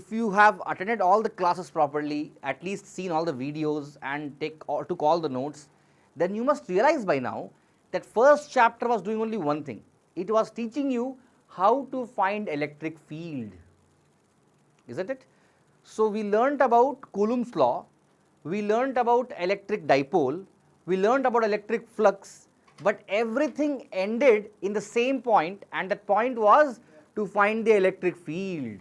if you have attended all the classes properly, at least seen all the videos and took all the notes, then you must realize by now that first chapter was doing only one thing. It was teaching you how to find electric field, isn't it? So we learnt about Coulomb's law, we learnt about electric dipole, we learnt about electric flux, but everything ended in the same point, and that point was to find the electric field.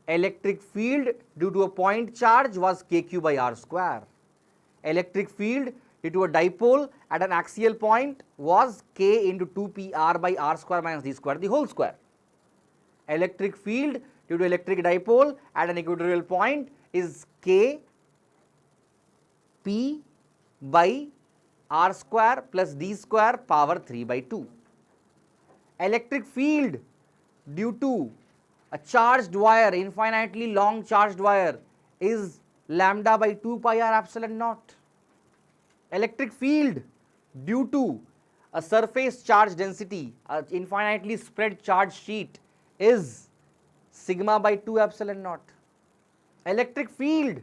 Electric field due to a point charge was kq by r square. Electric field due to a dipole at an axial point was k into 2p r by r square minus d square the whole square. Electric field due to electric dipole at an equatorial point is k p by r square plus d square power 3 by 2. Electric field due to a charged wire, infinitely long charged wire, is lambda by 2 pi r epsilon naught. Electric field due to a surface charge density, an infinitely spread charge sheet, is sigma by 2 epsilon naught. Electric field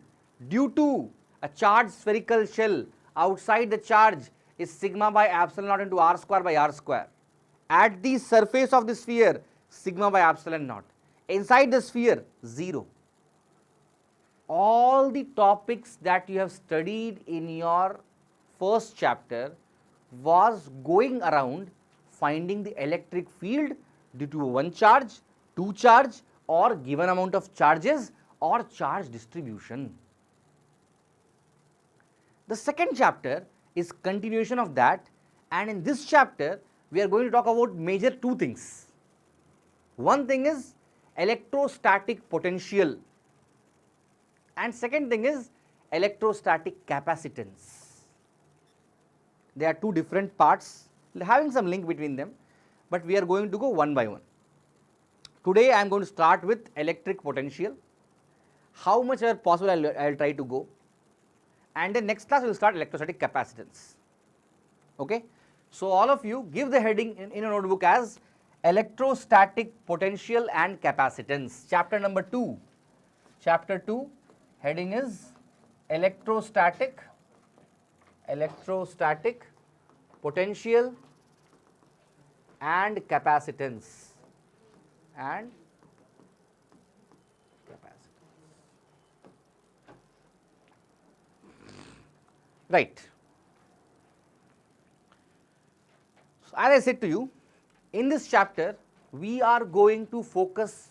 due to a charged spherical shell outside the charge is sigma by epsilon naught into r square by r square. At the surface of the sphere, sigma by epsilon naught. Inside the sphere, 0. All the topics that you have studied in your first chapter was going around finding the electric field due to one charge, two charge, or given amount of charges or charge distribution. The second chapter is continuation of that, and in this chapter we are going to talk about major two things. One thing is electrostatic potential, and second thing is electrostatic capacitance. They are two different parts having some link between them, but we are going to go one by one. Today I am going to start with electric potential, how much ever possible I will try to go, and then next class we will start electrostatic capacitance. Okay? So all of you give the heading in a notebook as electrostatic potential and capacitance. Chapter number 2. Chapter 2 heading is electrostatic potential and capacitance. Right. So as I said to you, in this chapter we are going to focus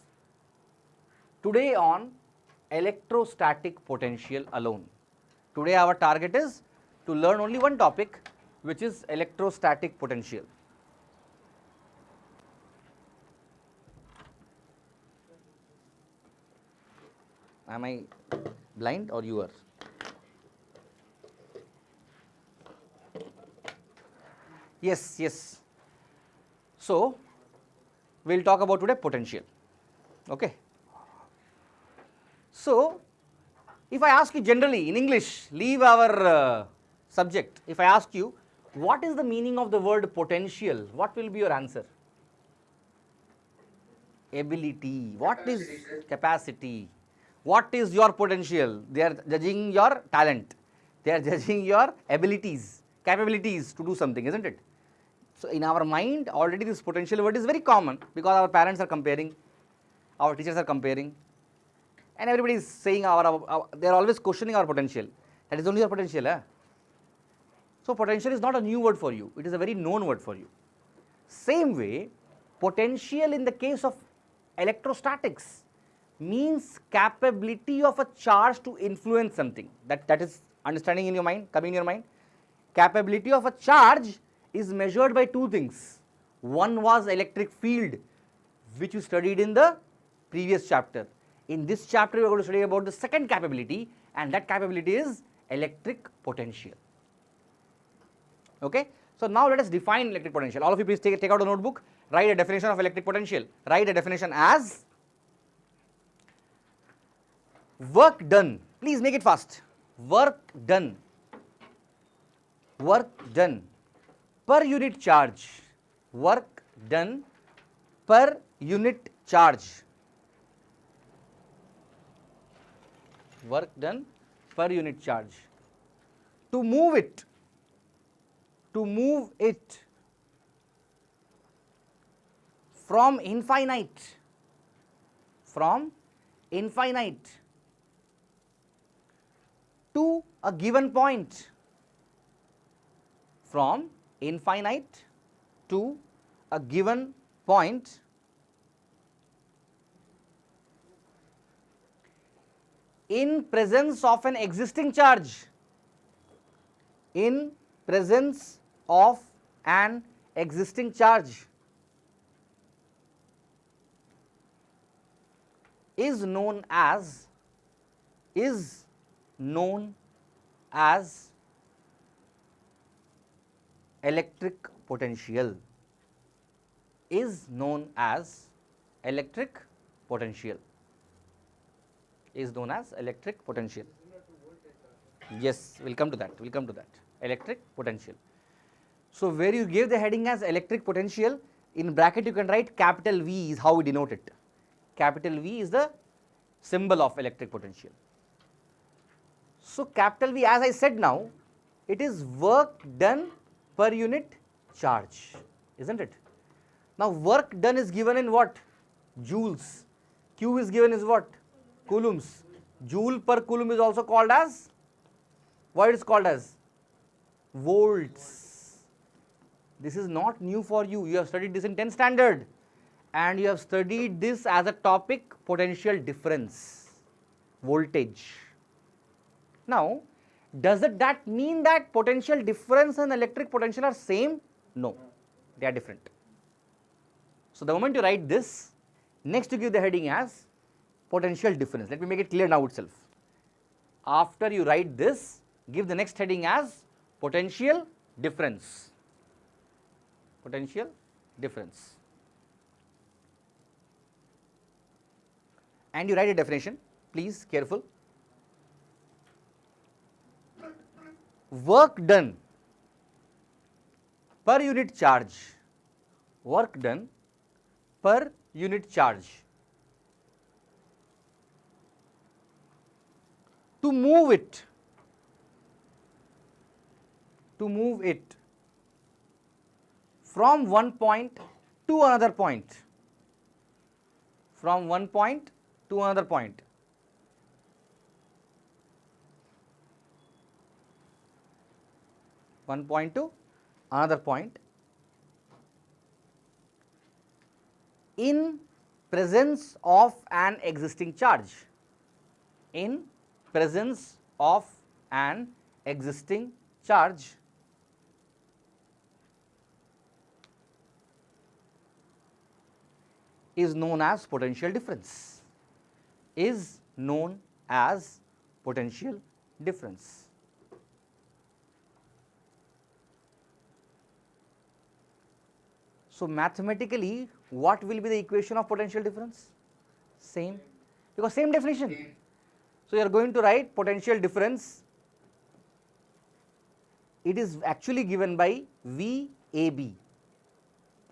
today on electrostatic potential alone. Today our target is to learn only one topic, which is electrostatic potential. Am I blind or you are? Yes, yes. So we will talk about today potential. Okay. So if I ask you generally in English, leave our subject, if I ask you what is the meaning of the word potential, what will be your answer? Ability. What is capacity? What is your potential? They are judging your talent, they are judging your abilities, capabilities to do something, isn't it? So in our mind already this potential word is very common, because our parents are comparing, our teachers are comparing, and everybody is saying they are always questioning our potential. That is only your potential. So potential is not a new word for you, it is a very known word for you. Same way, potential in the case of electrostatics means capability of a charge to influence something. That is understanding in your mind, coming in your mind. Capability of a charge is measured by two things. One was electric field, which you studied in the previous chapter. In this chapter we are going to study about the second capability, and that capability is electric potential. Okay? So now let us define electric potential. All of you please take out a notebook, write a definition of electric potential. Write a definition as work done, please make it fast, work done per unit charge, work done per unit charge work done per unit charge. To move it from infinite to a given point, from infinite to a given point, in presence of an existing charge, in presence of an existing charge, is known as electric potential, is known as electric potential, is known as electric potential. Yes, we'll come to that, electric potential. So where you give the heading as electric potential, in bracket you can write capital V is how we denote it. Capital V is the symbol of electric potential. So capital V, as I said now, it is work done per unit charge, isn't it? Now work done is given in what? Joules. Q is given as what? Coulombs. Joule per coulomb is also called as, what it is called as? Volts. This is not new for you. You have studied this in 10th standard and you have studied this as a topic, potential difference, voltage. Now, does that mean that potential difference and electric potential are same? No, they are different. So the moment you write this, next you give the heading as potential difference. Let me make it clear now itself. After you write this, give the next heading as potential difference. Potential difference. And you write a definition, please, careful. Work done per unit charge, work done per unit charge. To move it from one point to another point, from one point to another point. One point to another point in presence of an existing charge, in presence of an existing charge, is known as potential difference, is known as potential difference. So mathematically, what will be the equation of potential difference? Same, because same definition. So you are going to write potential difference. It is actually given by VAB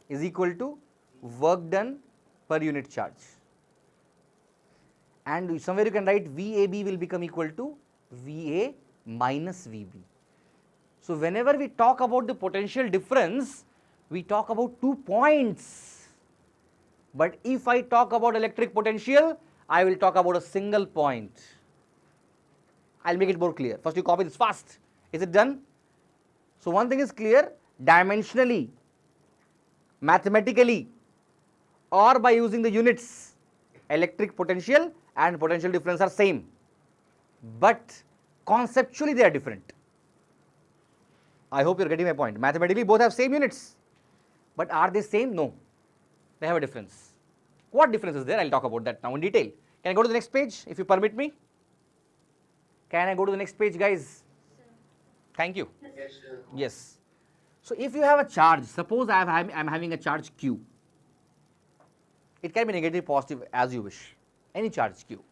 is equal to work done per unit charge. And somewhere you can write VAB will become equal to VA minus VB. So whenever we talk about the potential difference, we talk about 2 points. But if I talk about electric potential, I will talk about a single point. I'll make it more clear. First you copy this fast. Is it done? So one thing is clear, dimensionally, mathematically, or by using the units, electric potential and potential difference are same. But conceptually they are different. I hope you are getting my point. Mathematically both have same units. But are they same? No. They have a difference. What difference is there? I'll talk about that now in detail. Can I go to the next page if you permit me? Can I go to the next page, guys? Thank you. Yes, sir. Yes. So if you have a charge, suppose I'm having a charge Q. It can be negative, positive as you wish. Any charge Q.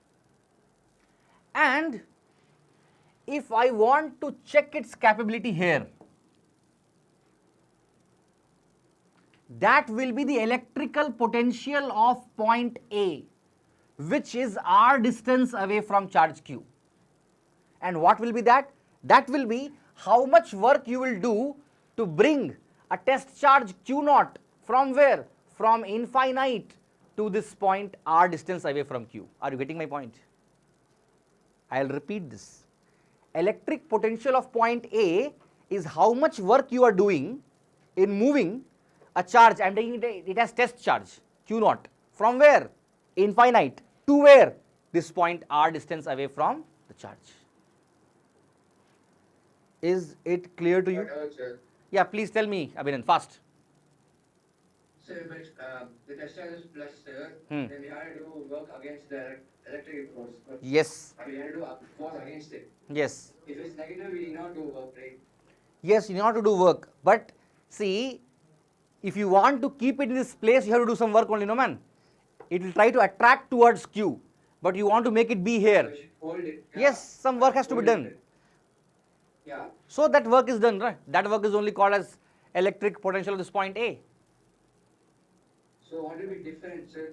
And if I want to check its capability here, that will be the electrical potential of point A, which is r distance away from charge Q. And what will be that? That will be how much work you will do to bring a test charge q naught from where? From infinite to this point r distance away from q. Are you getting my point? I will repeat this. Electric potential of point A is how much work you are doing in moving a charge. I am taking it as test charge q naught from where? Infinite to where? This point r distance away from the charge. Is it clear to you? Yeah, please tell me, Abhinand, fast. Sir, but the test charge is plus, sir. Then we have to do work against the electric force. Yes. We have to do force against it. Yes. If it's negative, we need not do work, right? Yes, you need not to do work. But see, if you want to keep it in this place, you have to do some work only, no man. It will try to attract towards Q, but you want to make it be here. We should hold it. Yes, some work has to be done. Yeah. So that work is done, right? That work is only called as electric potential of this point A. So what will be different, sir?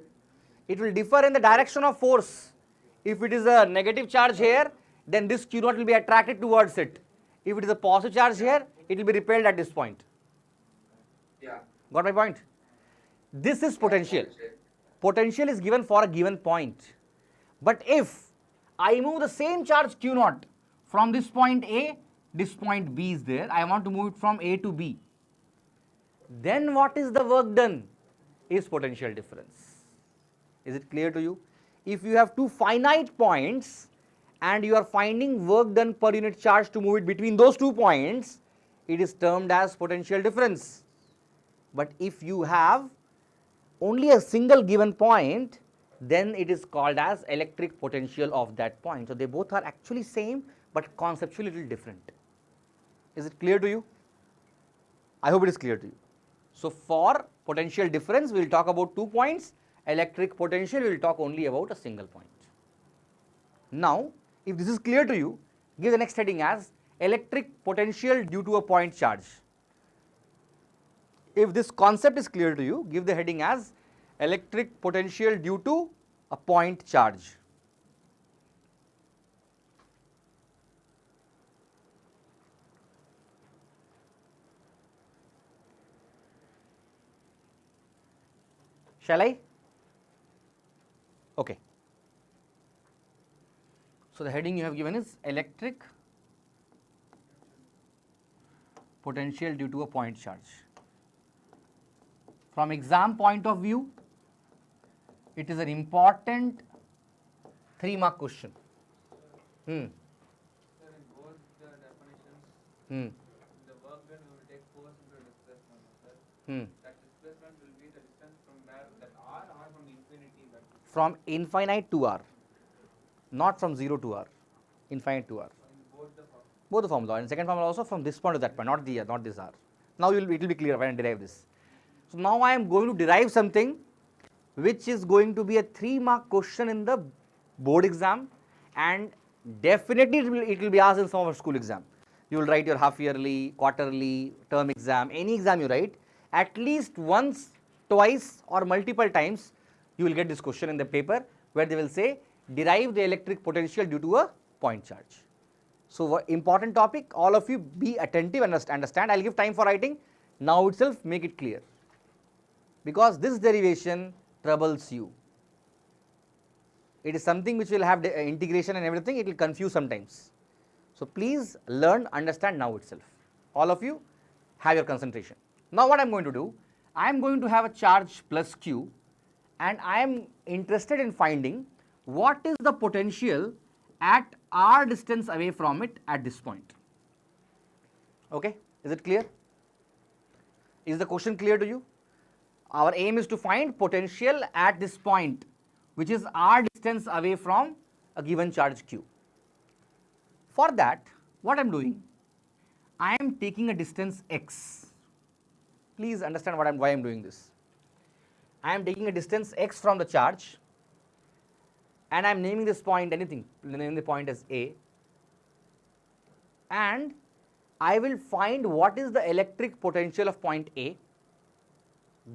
It will differ in the direction of force. If it is a negative charge here, then this Q naught will be attracted towards it. If it is a positive charge here, it will be repelled at this point. Yeah. Got my point? This is potential. Potential is given for a given point. But if I move the same charge Q naught from this point A, this point B is there, I want to move it from A to B. Then what is the work done? Is potential difference. Is it clear to you? If you have two finite points and you are finding work done per unit charge to move it between those 2 points, it is termed as potential difference. But if you have only a single given point, then it is called as electric potential of that point. So they both are actually same, but conceptually a little different. Is it clear to you? I hope it is clear to you. So for potential difference, we will talk about 2 points. Electric potential, we will talk only about a single point. Now, if this is clear to you, give the next heading as electric potential due to a point charge. If this concept is clear to you, give the heading as electric potential due to a point charge. Shall I? Okay. So the heading you have given is electric potential due to a point charge. From exam point of view, it is an important 3-mark question. Sir, in both the definitions, the work done will take force into displacement, sir. That displacement will be the distance from where that r or from infinity back. From infinite to r, not from 0 to r, infinite to r. In both the forms. Both the formula, and second formula also from this point to that point, not this r. Now it will be clear when I derive this. So now I am going to derive something which is going to be a 3-mark question in the board exam, and definitely it will be asked in some of our school exam. You will write your half yearly, quarterly, term exam, any exam you write, at least once, twice or multiple times you will get this question in the paper where they will say derive the electric potential due to a point charge. So important topic, all of you be attentive and understand. I will give time for writing. Now itself make it clear, because this derivation troubles you. It is something which will have integration and everything, it will confuse sometimes. So please learn, understand now itself. All of you have your concentration. Now what I am going to do, I am going to have a charge plus q, and I am interested in finding what is the potential at r distance away from it at this point. Okay, is it clear? Is the question clear to you? Our aim is to find potential at this point, which is r distance away from a given charge q. For that, what I am doing, I am taking a distance x. Please understand why I am doing this. I am taking a distance x from the charge, and I am naming this point anything, naming the point as A, and I will find what is the electric potential of point A.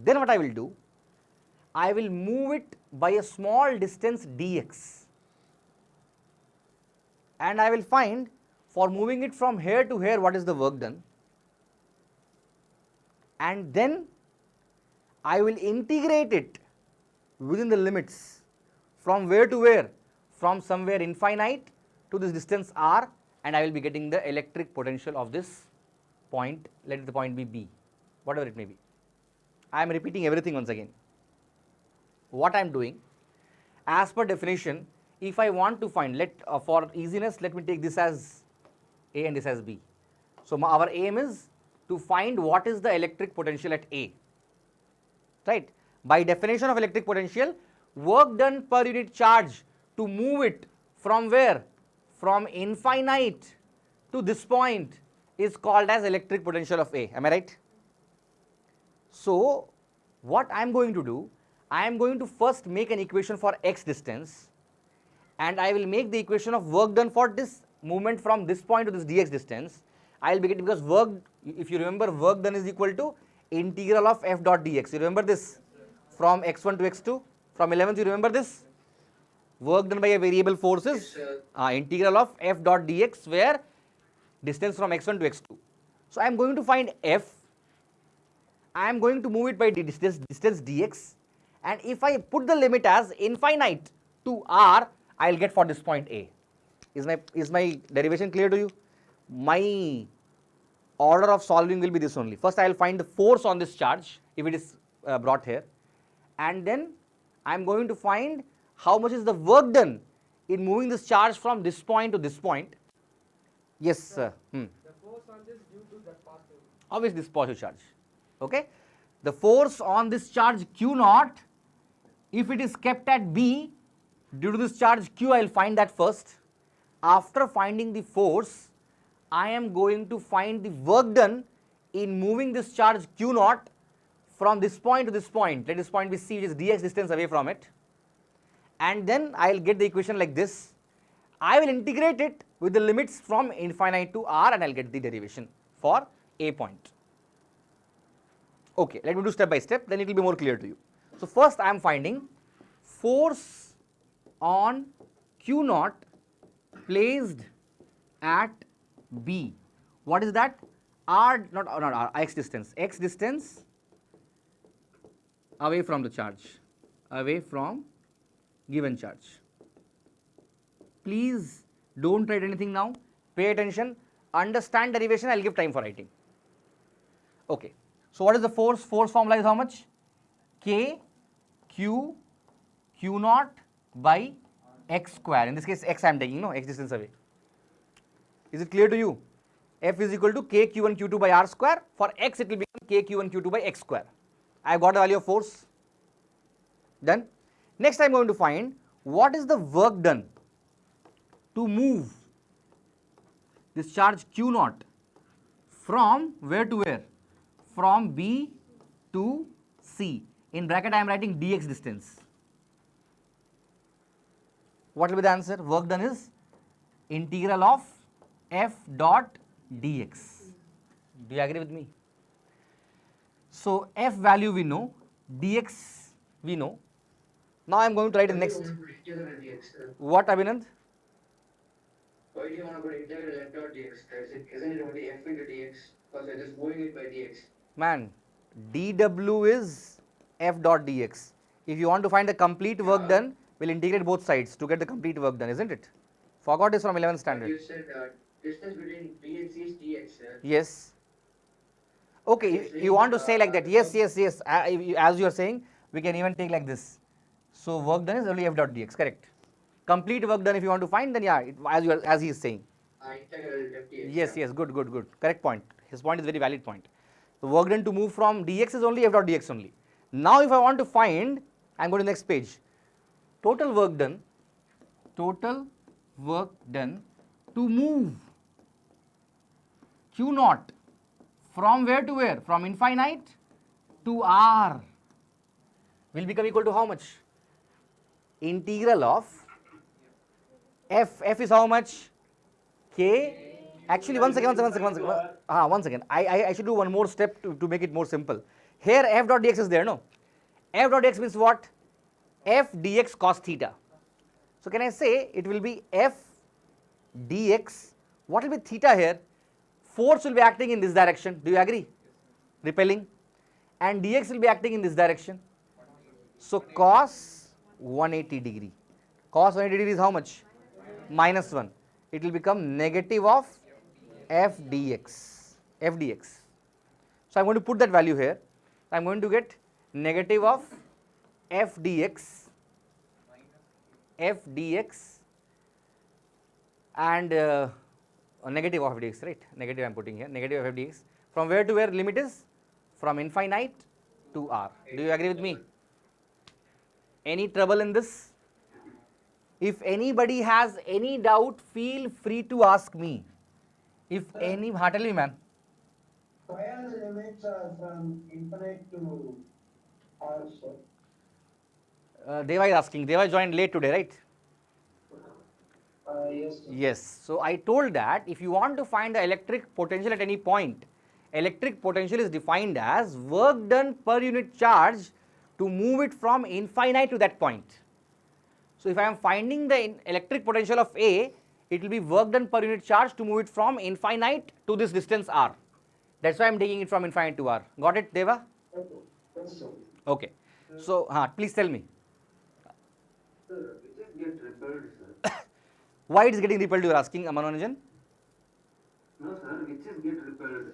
Then what I will do, I will move it by a small distance dx and I will find for moving it from here to here what is the work done, and then I will integrate it within the limits from where to where, from somewhere infinite to this distance r, and I will be getting the electric potential of this point. Let the point be B, whatever it may be. I am repeating everything once again. What I am doing, as per definition, if I want to find, for easiness, let me take this as A and this as B. So our aim is to find what is the electric potential at A, right? By definition of electric potential, work done per unit charge to move it from where? From infinite to this point is called as electric potential of A. Am I right? So what I am going to do, I am going to first make an equation for x distance, and I will make the equation of work done for this movement from this point to this dx distance. I will be getting, because work, if you remember, work done is equal to integral of f dot dx. You remember this from x1 to x2, from 11th, you remember this? Work done by a variable force is integral of f dot dx, where distance from x1 to x2. So I am going to find f, I am going to move it by distance dx, and if I put the limit as infinite to r, I will get for this point A. Is my derivation clear to you? My order of solving will be this only. First I will find the force on this charge if it is brought here, and then I am going to find how much is the work done in moving this charge from this point to this point. Yes, sir. The force on this due to that positive. Obviously this positive charge. Okay. The force on this charge Q naught, if it is kept at B, due to this charge Q, I will find that first. After finding the force, I am going to find the work done in moving this charge Q naught from this point to this point. Let this point be C, which is dx distance away from it, and then I will get the equation like this. I will integrate it with the limits from infinite to r, and I will get the derivation for A point. Okay, let me do step by step, then it will be more clear to you. So first I am finding force on Q naught placed at B. What is that? R, not R, x distance away from the charge, away from given charge. Please don't write anything now, pay attention, understand derivation, I will give time for writing. Okay, so what is the force? Force formula is how much? K Q naught by x square. In this case x I am taking, no, x distance away. Is it clear to you? F is equal to k q1 q2 by r square. For x it will become k q1 q2 by x square. I have got the value of force. Done. Next I am going to find what is the work done to move this charge q naught from where to where? From B to C. In bracket I am writing dx distance. What will be the answer? Work done is integral of f dot dx. Do you agree with me? So f value we know, dx we know. Now I am going to write the next. What, Abhinand? Why do you want to put integral f dot dx? Isn't it only f into dx? Because you're just moving it by dx. Man, dw is f dot dx. If you want to find the complete work done, we'll integrate both sides to get the complete work done, isn't it? Forgot this from 11th standard. You said distance between B and C is dx, sir. Yes. Okay, you want to say like that. Yes. As you are saying, we can even take like this. So work done is only f dot dx, correct. Complete work done if you want to find, then yeah, as he is saying. Integral f dx. Yes, good. Correct point. His point is very valid point. The work done to move from dx is only f dot dx only. Now if I want to find, I am going to the next page. Total work done to move q naught from where to where? From infinite to r will become equal to how much? Integral of f is how much? K. Actually, one second. I should do one more step to make it more simple. Here f dot dx is there, no? F dot dx means what? F dx cos theta. So can I say it will be f dx, what will be theta here? Force will be acting in this direction. Do you agree? Repelling. And dx will be acting in this direction. So cos 180 degree. Cos 180 degree is how much? Minus 1. It will become negative of f dx. F dx. So I am going to put that value here. I am going to get negative of f dx, and negative of dx, right? Negative I am putting here, negative of f dx. From where to where limit is? From infinite to r. Do you agree with me? Any trouble in this? If anybody has any doubt, feel free to ask me. If any, tell me, man. Why are the limits from infinite to R, sir? Deva is asking. Deva joined late today, right? Yes, sir. Yes. So I told that if you want to find the electric potential at any point, electric potential is defined as work done per unit charge to move it from infinite to that point. So if I am finding the electric potential of A, it will be work done per unit charge to move it from infinite to this distance r. That's why I am taking it from infinite to r. Got it, Deva? Okay. Yes, sir. Okay. So, please tell me. Sir, it just get repelled, sir. Why it is getting repelled, you are asking, Manoranjan? No, sir, which is get repelled.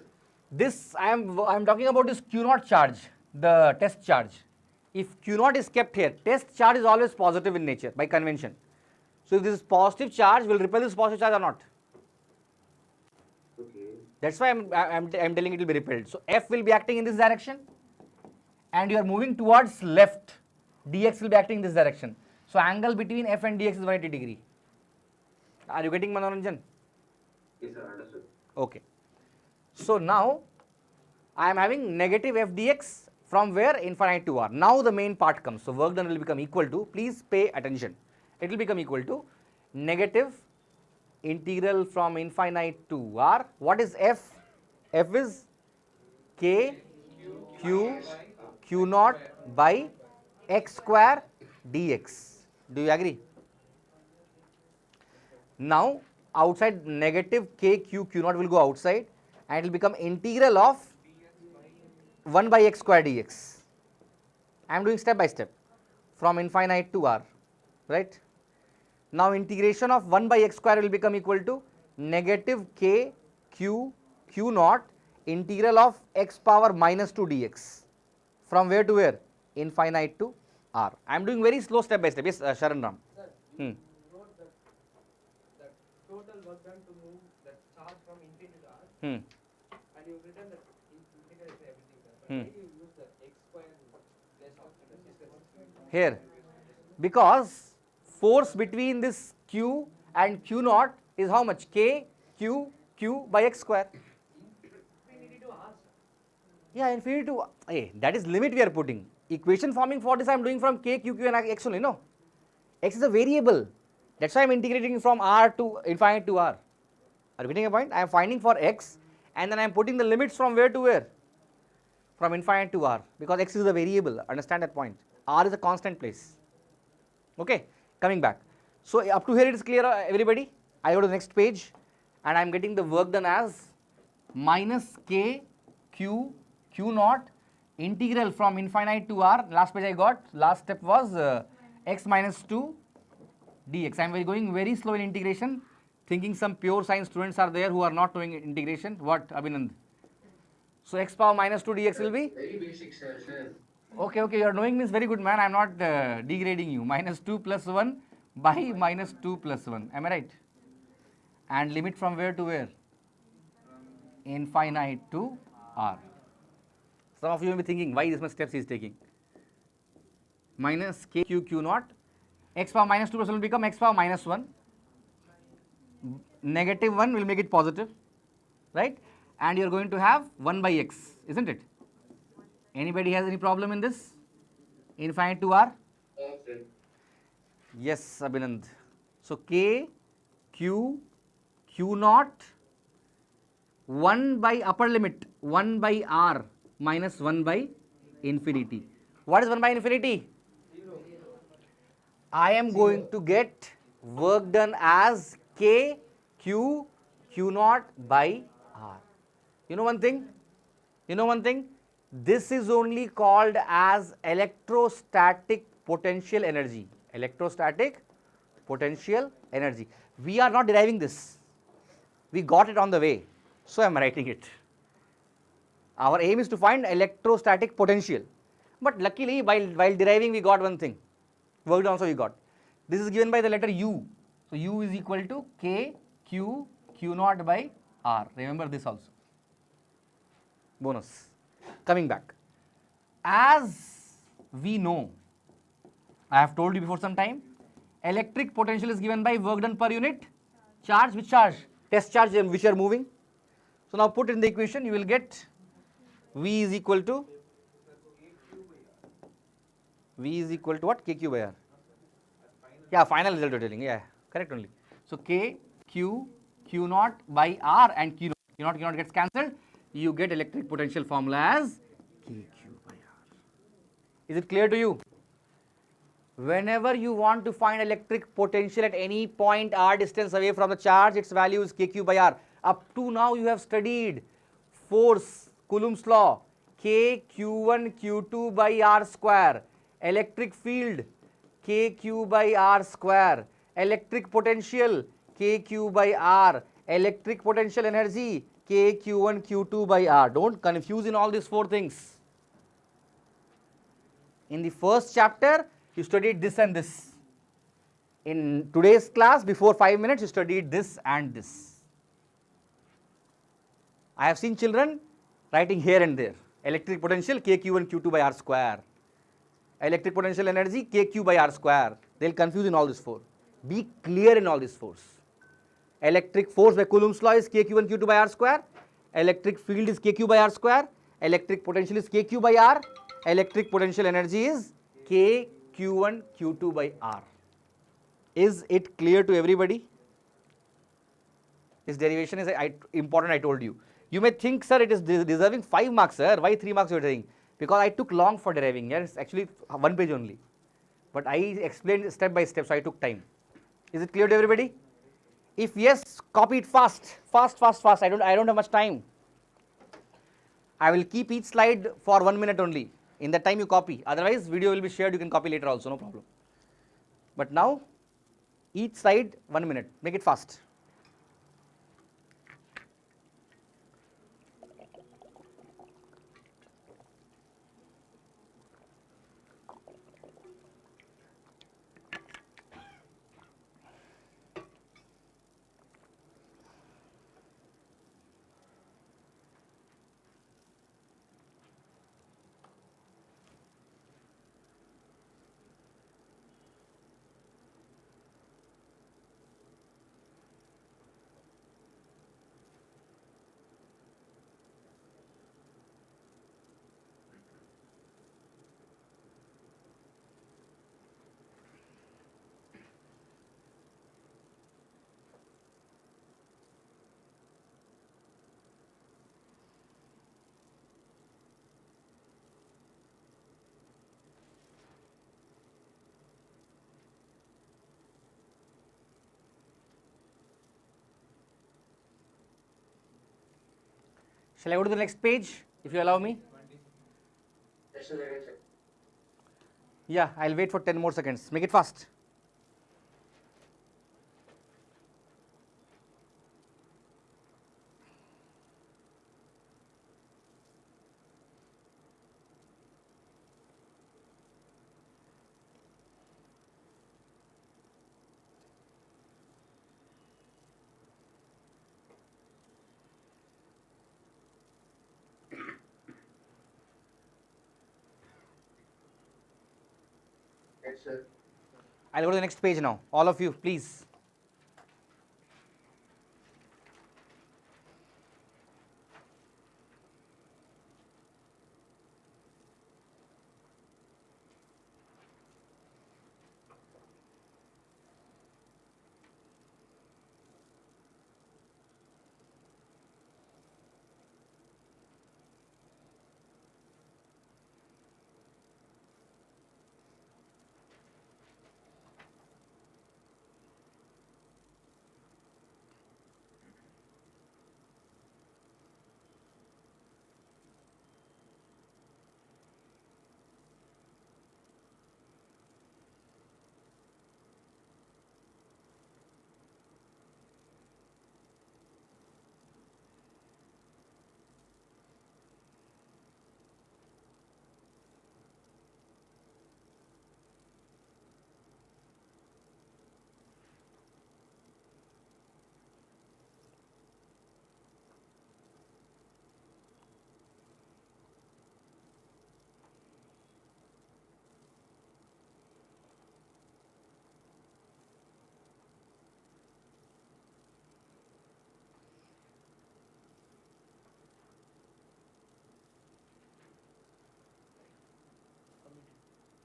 This, I am talking about this Q0 charge, the test charge. If Q0 is kept here, test charge is always positive in nature by convention. So if this is positive charge, will repel this positive charge or not? Okay. That's why I'm telling it will be repelled. So F will be acting in this direction, and you are moving towards left. Dx will be acting in this direction. So angle between F and dx is 180 degree. Are you getting, Manoranjan? Yes, sir, understood. Okay. So now I am having negative f dx from where? Infinite to r. Now the main part comes. So work done will become equal to, please pay attention, it will become equal to negative integral from infinite to r. What is f? F is k q q0 by x square dx. Do you agree? Now outside negative k q q0 will go outside, and it will become integral of 1 by x square dx. I am doing step by step from infinite to r, right? Now integration of 1 by x square will become equal to negative k q q0 integral of x power minus 2 dx. From where to where? Infinite to r. I am doing very slow step by step. Yes, Sharan Ram. Sir, Hmm. you wrote that total work done to move that charge from infinity to r, Hmm. and you've written that integral is everything, sir. But Hmm. why do you use the x square place of the Here, because force between this q and q0 is how much? K q q by x square. infinity to r, sir? Yeah, infinity to, hey, that is limit we are putting. Equation forming for this I am doing from k, q, q and x only, no? X is a variable. That's why I am integrating from r to infinite to r. Are you getting a point? I am finding for x, and then I am putting the limits from where to where? From infinite to r, because x is a variable. Understand that point? R is a constant place. Okay, coming back. So up to here it is clear, everybody? I go to the next page, and I am getting the work done as minus k q q0 integral from infinite to r. Last page I got, last step was x minus 2 dx. I am going very slow in integration, thinking some pure science students are there who are not doing integration. What, Abhinand? So x power minus 2 dx will be? Very basic, sir. Okay, you are knowing means very good, man. I am not degrading you. Minus 2 plus 1 by minus 2 plus 1. Am I right? And limit from where to where? Infinite to r. Some of you may be thinking, why this much steps he is taking? Minus k q q0. X power minus 2 plus 1 will become x power minus 1. Negative 1 will make it positive, right? And you are going to have 1 by x, isn't it? Anybody has any problem in this? Infinite to r? Okay. Yes, Abhinand. So k, q, q0, 1 by upper limit, 1 by r minus 1 by infinity. What is 1 by infinity? 0. I am going to get work done as k, Q, Q naught by R. You know one thing? You know one thing? This is only called as electrostatic potential energy. Electrostatic potential energy. We are not deriving this. We got it on the way. So I am writing it. Our aim is to find electrostatic potential. But luckily, while deriving, we got one thing. Work done also we got. This is given by the letter U. So U is equal to K, Q, Q naught by R. Remember this also. Bonus. Coming back. As we know, I have told you before some time, electric potential is given by work done per unit charge. Which charge? Test charge which are moving. So now put in the equation, you will get V is equal to what? KQ by R. Yeah, final result you're telling. Yeah, correct only. So K, Q, Q naught by R and Q naught. Q naught gets cancelled. You get electric potential formula as KQ by R. Is it clear to you? Whenever you want to find electric potential at any point R distance away from the charge, its value is KQ by R. Up to now you have studied force, Coulomb's law, K Q1 Q2 by R square, electric field KQ by R square, electric potential KQ by R, electric potential energy KQ1 Q2 by R. Don't confuse in all these four things. In the first chapter, you studied this and this. In today's class, before 5 minutes, you studied this and this. I have seen children writing here and there. Electric potential KQ1 Q2 by R square. Electric potential energy KQ by R square. They will confuse in all these four. Be clear in all these four. Electric force by Coulomb's law is KQ1 Q2 by R square. Electric field is KQ by R square. Electric potential is KQ by R. Electric potential energy is KQ1 Q2 by R. Is it clear to everybody? This derivation is important, I told you. You may think, sir, it is deserving 5 marks, sir. Why 3 marks you are saying? Because I took long for deriving. Yes, actually 1 page only. But I explained step by step, so I took time. Is it clear to everybody? If yes, copy it fast. Fast. I don't have much time. I will keep each slide for 1 minute only. In that time you copy. Otherwise, video will be shared. You can copy later also, no problem. But now, each slide 1 minute. Make it fast. Shall I go to the next page, if you allow me? Yes, sir, I can check. Yeah, I'll wait for 10 more seconds. Make it fast. Yes, sir. I'll go to the next page now. All of you, please.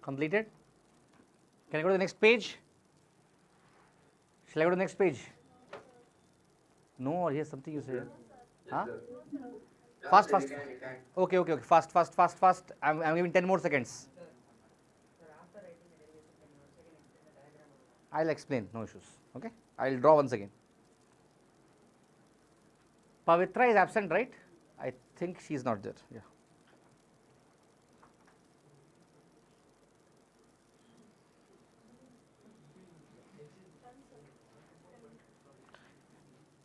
Completed? Can I go to the next page? Shall I go to the next page? No, or here's something you say. Yes, Huh? sir. Fast, Sir, fast. you can. Okay. Fast. I'm giving 10 more seconds. I'll explain, no issues. Okay? I'll draw once again. Pavitra is absent, right? I think she's not there. Yeah.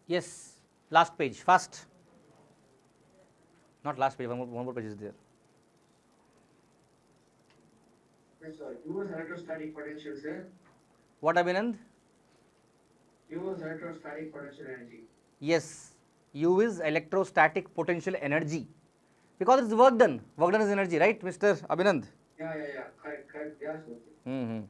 Yes, last page, fast. Not last page, one more page is there. Yes, sir. Use electrostatic potential, sir. What, Abhinand? Use electrostatic potential energy. Yes, U is electrostatic potential energy. Because it's work done. Work done is energy, right, Mr. Abhinand? Yeah. Correct. Yes, sir. Mm-hmm.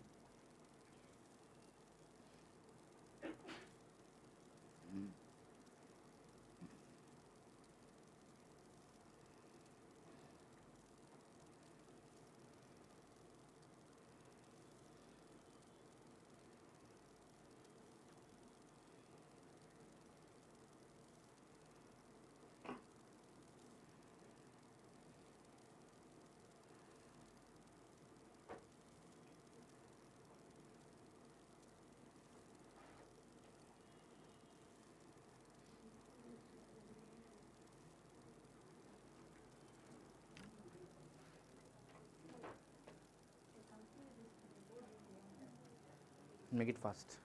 Make it fast.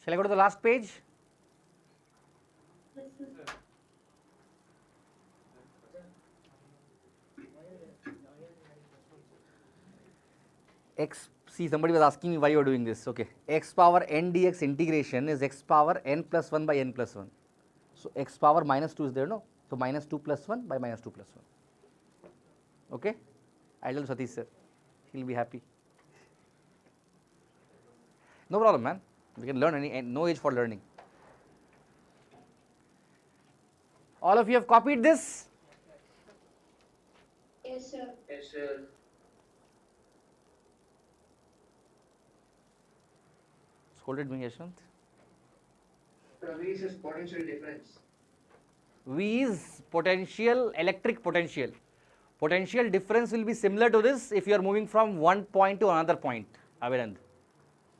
Shall I go to the last page? X, see, somebody was asking me why you are doing this. Okay, x power n dx integration is x power n plus 1 by n plus 1. So x power minus 2 is there, no? So minus 2 plus 1 by minus 2 plus 1. Okay, I'll tell Satish sir, he'll be happy. No problem, man. We can learn no age for learning. All of you have copied this? Yes, sir. Scolded me, Yashwant. So V is potential difference. V is potential, electric potential. Potential difference will be similar to this if you are moving from one point to another point, Abhinand.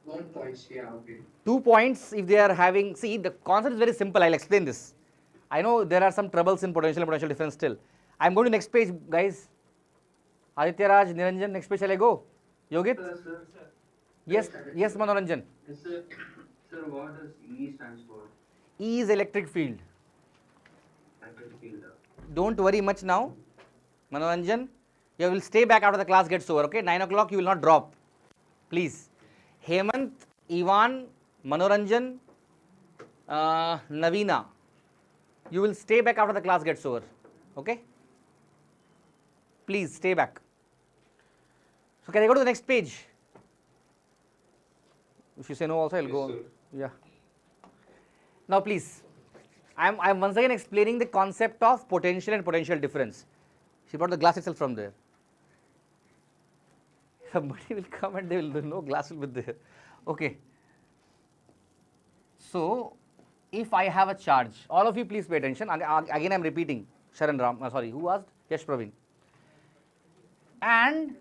1 point, yeah, okay. 2 points, if they are having, see, the concept is very simple. I'll explain this. I know there are some troubles in potential and potential difference still. I'm going to next page, guys. Aditya Raj, Niranjan, next page shall I go? Yogit? Sir. Yes, Manoranjan. Yes, sir. Sir, what does E stands for? E is electric field. Electric field. Don't worry much now, Manoranjan. You will stay back after the class gets over, okay? 9 o'clock you will not drop. Please. Hemant, Ivan, Manoranjan, Navina. You will stay back after the class gets over, okay? Please stay back. So can I go to the next page? If you say no also, I'll go. Sir. Yeah. Now please, I'm once again explaining the concept of potential and potential difference. She brought the glass itself from there. Somebody will come and they will no glass will be there. Okay. So if I have a charge, all of you please pay attention. Again I'm repeating. Sharan Ram, sorry, who asked? Yash Praveen. And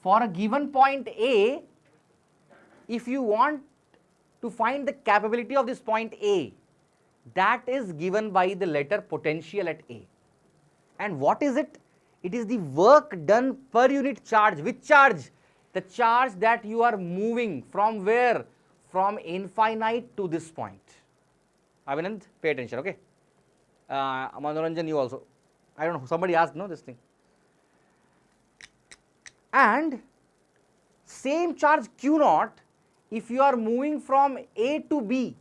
for a given point A, if you want to find the capability of this point A, that is given by the letter potential at A. And what is it? It is the work done per unit charge. Which charge? The charge that you are moving from where? From infinite to this point. Abhinand, pay attention, okay? Manoranjan, you also. I don't know, somebody asked, no, this thing. And same charge Q naught, if you are moving from A to B,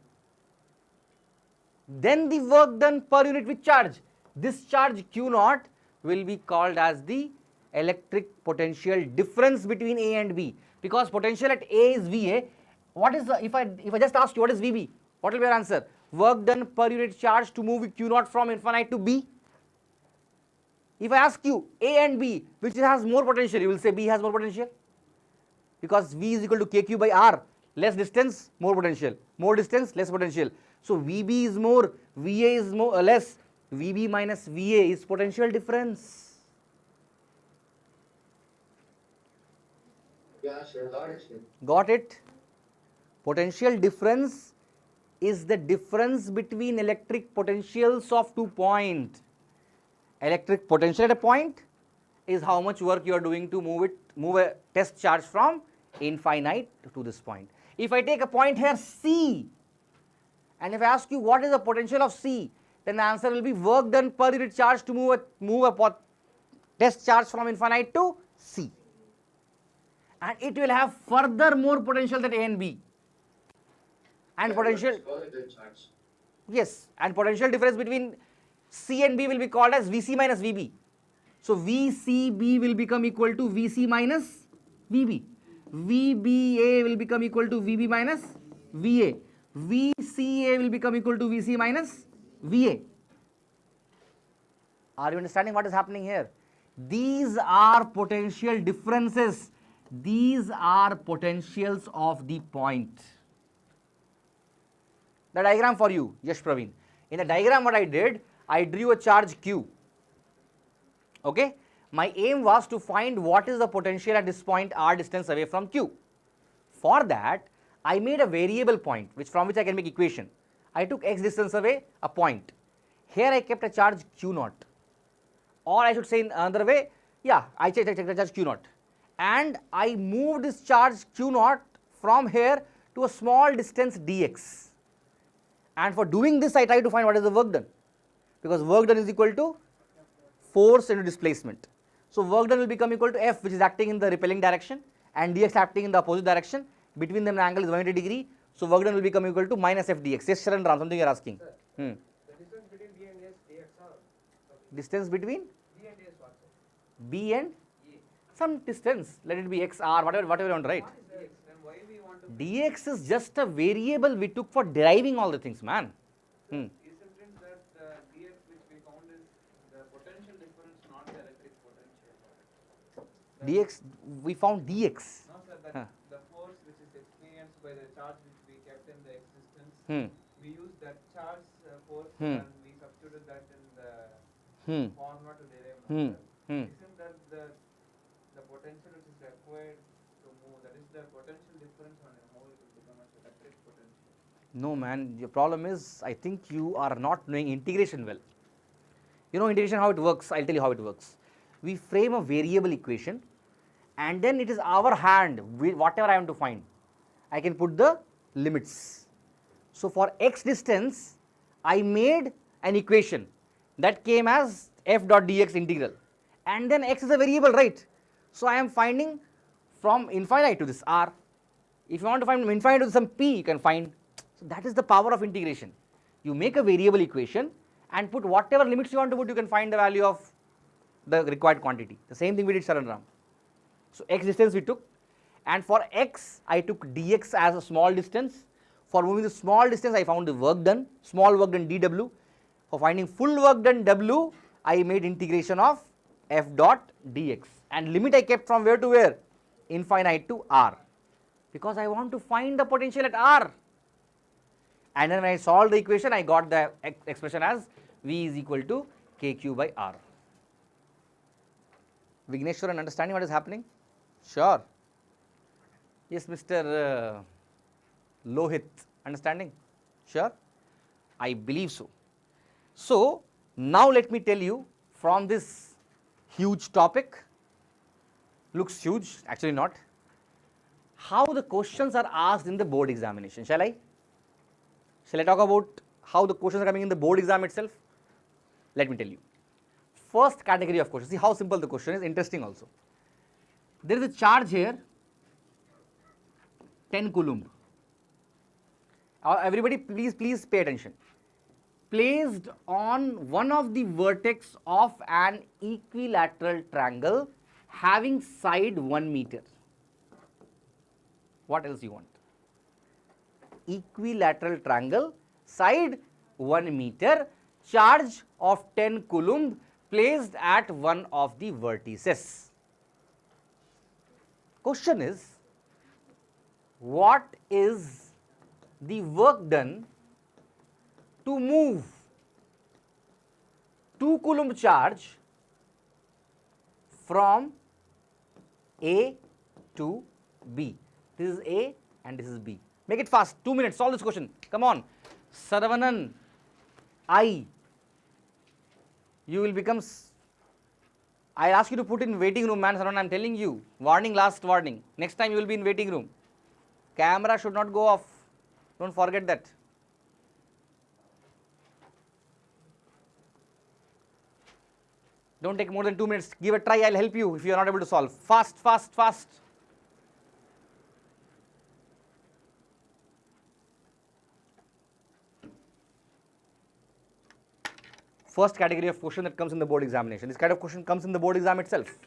then the work done per unit with charge. This charge Q naught will be called as the electric potential difference between A and B, because potential at A is VA. What is the, if I just ask you what is VB, what will be your answer? work done per unit charge to move q naught from infinite to b? If I ask you A and B, which has more potential, you will say B has more potential, because V is equal to kq by r. Less distance, more potential. More distance, less potential. So VB is more, VA is more less. VB minus VA is potential difference. Yeah, sure. Got it, sir. Got it? Potential difference is the difference between electric potentials of 2 points. Electric potential at a point is how much work you are doing to move a test charge from infinite to this point. If I take a point here C, and if I ask you what is the potential of C, then the answer will be work done per unit charge to move a test charge from infinite to C. And it will have further more potential than A and B. And potential, yes, and potential difference between C and B will be called as Vc minus Vb. So Vcb will become equal to Vc minus Vb. Vba will become equal to Vb minus Va. Vca will become equal to Vc minus Va. Are you understanding what is happening here? These are potential differences. These are potentials of the point. The diagram for you, Yash Praveen. In the diagram what I did, I drew a charge q. Okay? My aim was to find what is the potential at this point r distance away from q. For that, I made a variable point from which I can make equation. I took x distance away a point. Here I kept a charge q naught. Or I should say in another way, yeah, I checked the charge q naught. And I moved this charge q naught from here to a small distance dx. And for doing this, I try to find what is the work done, because work done is equal to force into displacement. So work done will become equal to F, which is acting in the repelling direction, and dx acting in the opposite direction. Between them the angle is 180 degree. So work done will become equal to minus F dx. Yes, Sharan Ram, something you are asking. Sir, the distance between B and A is dx or Distance between B and A is what, sir? B and A. some distance, let it be x, r, whatever you want, right? What is dx? Then why we want to? Dx is just a variable we took for deriving all the things, man. Isn't it that the dx which we found is the potential difference, not the electric potential? Dx, we found dx. No, sir. That Huh. the force which is experienced by the charge which we kept in the existence, we used that charge force and we substituted that in the formula to derive. No, sir. Isn't that the potential which is required to move? That is the potential difference on a mole will become as electric potential. No, man, your problem is, I think you are not knowing integration well. You know integration how it works, I'll tell you how it works. We frame a variable equation, and then it is our hand, whatever I am to find, I can put the limits. So for x distance, I made an equation that came as f dot dx integral, and then x is a variable, right? So I am finding from infinite to this r. If you want to find from infinite to some p, you can find. So that is the power of integration. You make a variable equation and put whatever limits you want to put, you can find the value of the required quantity. The same thing we did, Sharan Ram. So x distance we took, and for x I took dx as a small distance. For moving the small distance, I found the work done, small work done dw. For finding full work done w, I made integration of f dot dx, and limit I kept from where to where? Infinite to r, because I want to find the potential at r. And then when I solved the equation, I got the expression as V is equal to kq by r. Vigneshwaran, understanding what is happening? Sure. Yes, Mr. Lohit, understanding? Sure? I believe so. So, now let me tell you from this huge topic, looks huge, actually not, how the questions are asked in the board examination. Shall I? Shall I talk about how the questions are coming in the board exam itself? Let me tell you. First category of questions, see how simple the question is, interesting also. There is a charge here, 10 coulomb. Everybody please pay attention. Placed on one of the vertex of an equilateral triangle having side 1 meter. What else you want? Equilateral triangle, side 1 meter, charge of 10 coulomb placed at one of the vertices. Question is, what is the work done to move 2 coulomb charge from A to B? This is A and this is B. Make it fast, 2 minutes, solve this question. Come on. Saravanan, you will become, I ask you to put in waiting room, man. Saravanan, I am telling you. Warning, last warning. Next time you will be in waiting room. Camera should not go off. Don't forget that. Don't take more than 2 minutes. Give a try. I'll help you if you are not able to solve. Fast, fast, fast. First category of question that comes in the board examination. This kind of question comes in the board exam itself.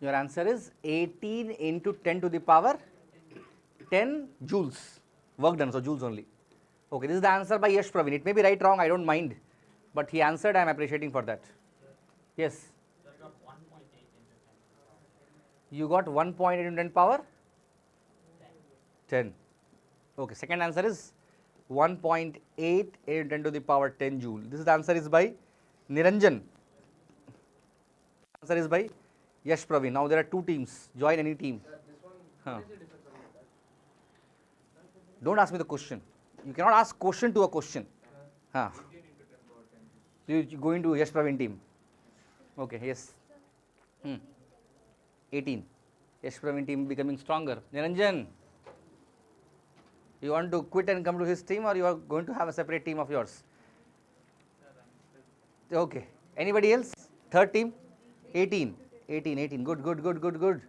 Your answer is 18 into 10 to the power 10 joules. Work done, so joules only. Okay, this is the answer by Yash Praveen. It may be right, wrong, I don't mind. But he answered, I am appreciating for that. Yes? You got 1.8 into 10 power? 10. Okay, second answer is 1.8 into 10 to the power 10 joule. This is the answer is by Niranjan. Answer is by Yash Praveen. Now there are 2 teams. Join any team. Don't ask me the question. You cannot ask question to a question. So you go into Yash Praveen team. Okay, yes. 18. Yash Praveen team becoming stronger. Niranjan, you want to quit and come to his team, or you are going to have a separate team of yours? Okay. Anybody else? Third team? 18. 18. Good.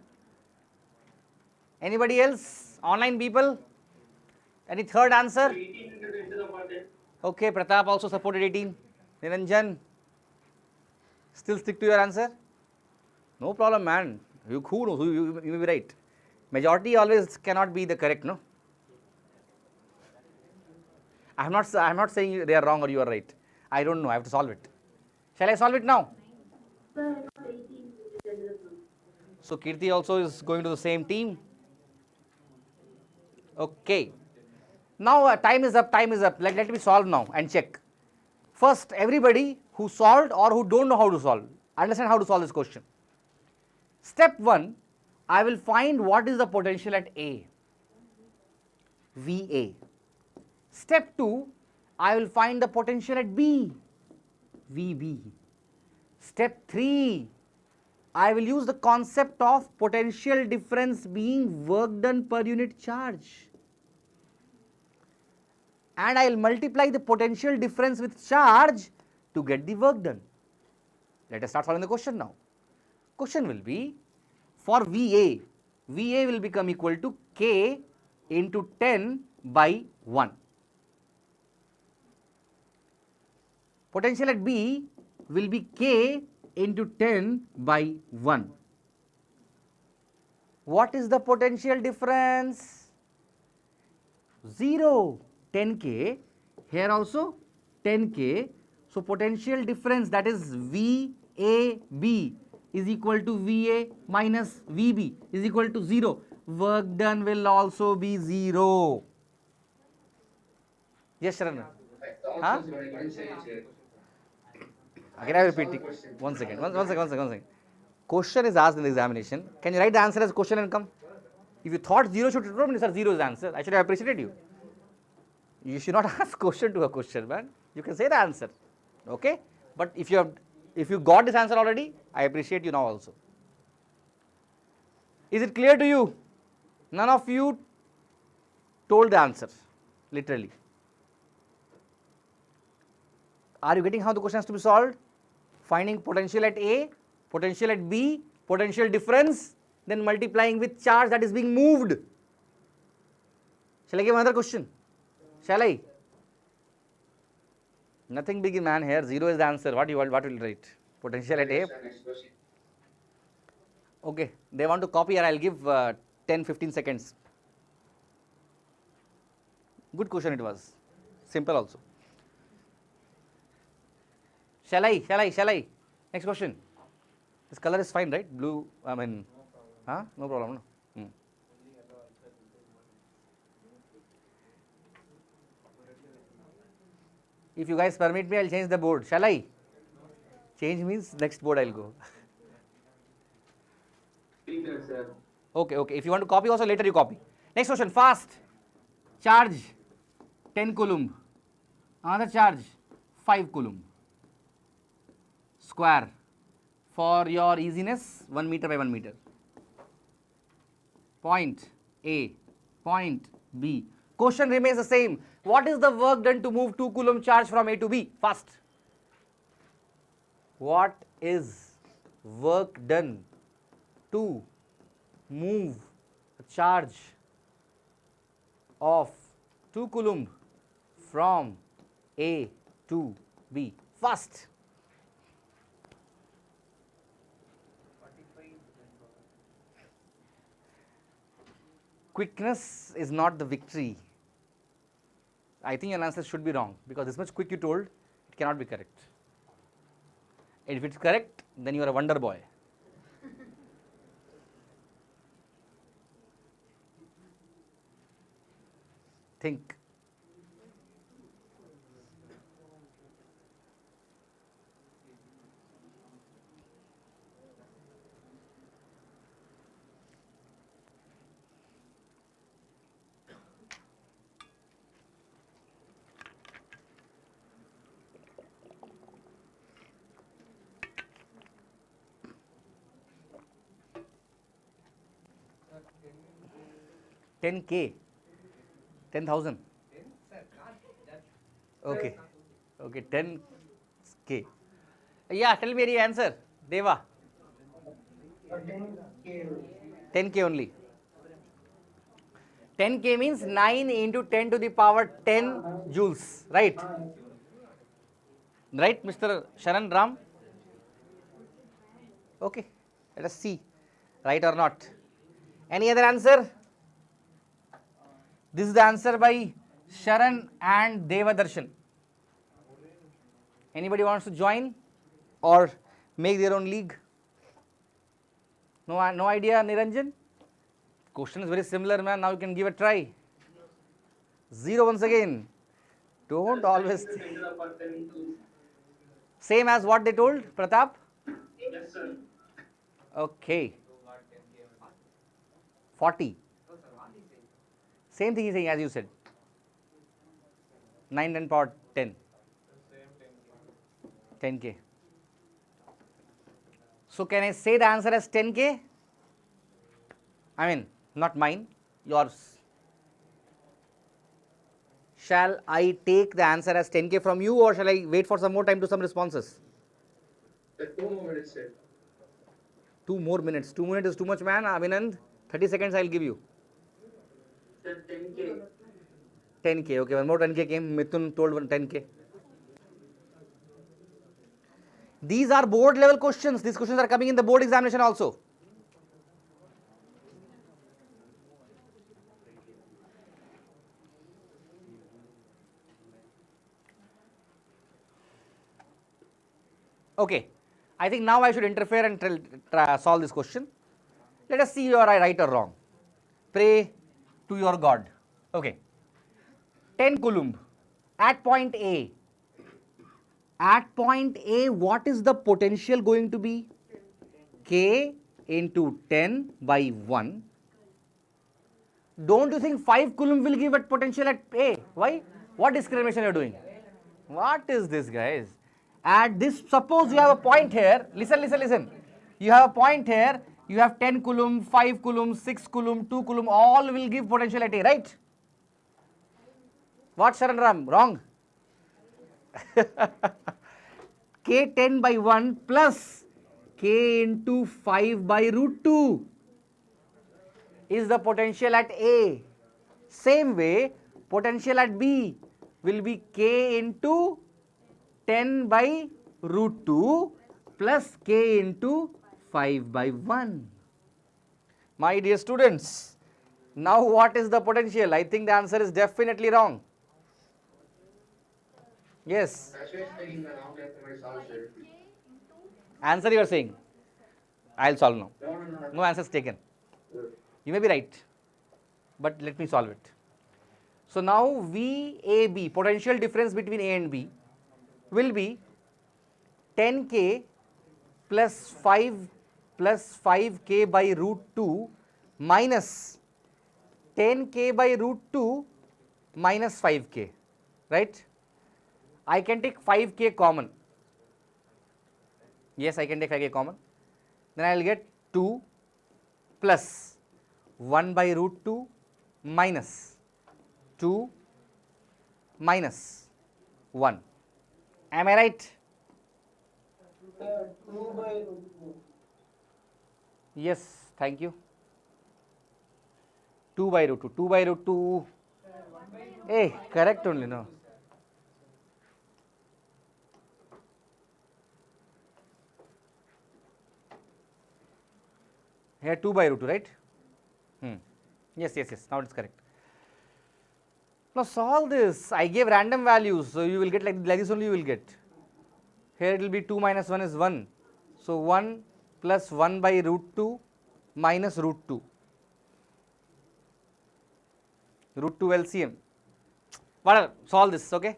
Anybody else? Online people? Any third answer? Okay, Pratap also supported 18. Niranjan, still stick to your answer? No problem, man. Who knows? You may be right. Majority always cannot be the correct, no? I am not saying they are wrong or you are right. I don't know. I have to solve it. Shall I solve it now? So Kirti also is going to the same team. Okay. Now time is up. Let me solve now and check. First, everybody who solved or who don't know how to solve, understand how to solve this question. Step 1, I will find what is the potential at A, VA. Step 2, I will find the potential at B, VB. Step 3, I will use the concept of potential difference being work done per unit charge. And I will multiply the potential difference with charge to get the work done. Let us start solving the question now. Question will be, for VA, VA will become equal to K into 10 by 1. Potential at B will be K into 10 by 1. What is the potential difference? 0, 10K, here also 10K. So potential difference, that is VAB, is equal to VA minus VB is equal to 0. Work done will also be 0. Yes, Sharan. Huh? Again, I will repeat it. One second. Question is asked in the examination. Can you write the answer as question and come? If you thought 0 should come, sir, 0 is the answer. I should have appreciated you. You should not ask question to a question, man. You can say the answer. Okay? But if you got this answer already, I appreciate you now also. Is it clear to you? None of you told the answer, literally. Are you getting how the question has to be solved? Finding potential at A, potential at B, potential difference, then multiplying with charge that is being moved. Shall I give another question? Shall I? Nothing big, man, here. 0 is the answer. What you want? What will you write? Potential at A. Yes, sir, next question. Okay, they want to copy here. I'll give 10-15 seconds. Good question it was. Simple also. Shall I? Next question. This color is fine, right? Blue, I mean, huh? No problem. No? If you guys permit me, I'll change the board. Shall I? Change means next board I'll go. Sir. Okay. If you want to copy also, later you copy. Next question, fast. Charge 10 coulomb. Another charge 5 coulomb. Square. For your easiness, 1 meter by 1 meter. Point A, point B. Question remains the same. What is the work done to move 2 coulomb charge from A to B? Fast. What is work done to move a charge of 2 coulomb from A to B? Fast. Quickness is not the victory. I think your answer should be wrong because this much quick you told, it cannot be correct. And if it's correct, then you are a wonder boy. Think. Sir, 10K, 10,000. 10, sir, not that. Okay, 10K. Yeah, tell me the answer, Deva. 10K. 10K only. 10K means 9 into 10 to the power 10 joules, right? Right, Mr. Sharan Ram? Okay, let us see, right or not. Any other answer? This is the answer by Sharan and Deva Darshan. Anybody wants to join or make their own league? No idea, Niranjan? Question is very similar, man. Now you can give a try. 0 once again. Don't always. Same as what they told, Pratap? Yes, sir. Okay. So what 10K will be? 40. No, sir, what is saying? Same thing he's saying as you said. 9 and power 10. The same 10K. 10K. So can I say the answer as 10K? I mean, not mine, yours. Shall I take the answer as 10K from you or shall I wait for some more time to some responses? The 2 more minutes, sir. 2 more minutes. 2 minutes is too much, man. Abhinand, 30 seconds I'll give you. Sir, 10K. 10K. Okay, one more 10K came. Mithun told 10K. These are board level questions. These questions are coming in the board examination also. Okay, I think now I should interfere and solve this question. Let us see you are right or wrong. Pray to your God. Okay, 10 coulomb at point A. At point A, what is the potential going to be? K into 10 by 1. Don't you think 5 coulomb will give a potential at A? Why? What discrimination you are doing? What is this, guys? At this, suppose you have a point here. Listen. You have a point here. You have 10 coulomb, 5 coulomb, 6 coulomb, 2 coulomb, all will give potential at A, right? What, Sharan Ram? Wrong. K 10 by 1 plus K into 5 by root 2 is the potential at A. Same way, potential at B will be K into 10 by root 2 plus K into 5 by 1. My dear students, now what is the potential? I think the answer is definitely wrong. Yes. That's why it's taking a long time for my solve, sir. Answer you are saying. I'll solve now. No. No answer is taken. Sir. You may be right, but let me solve it. So now VAB, potential difference between A and B, will be 10K plus 5K by root 2 minus 10K by root 2 minus 5K, right? I can take 5K common. Yes, I can take 5K common. Then I will get 2 plus 1 by root 2 minus 2 minus 1. Am I right? 2 by root 2. Yes, thank you. 2 by root 2. 2 by root 2. Hey, correct only, no? Here 2 by root 2, right? Yes, now it's correct. Now solve this. I gave random values, so you will get like this only you will get. Here it will be 2 minus 1 is 1. So 1 plus 1 by root 2 minus root 2. Root 2 LCM. Whatever, solve this, okay?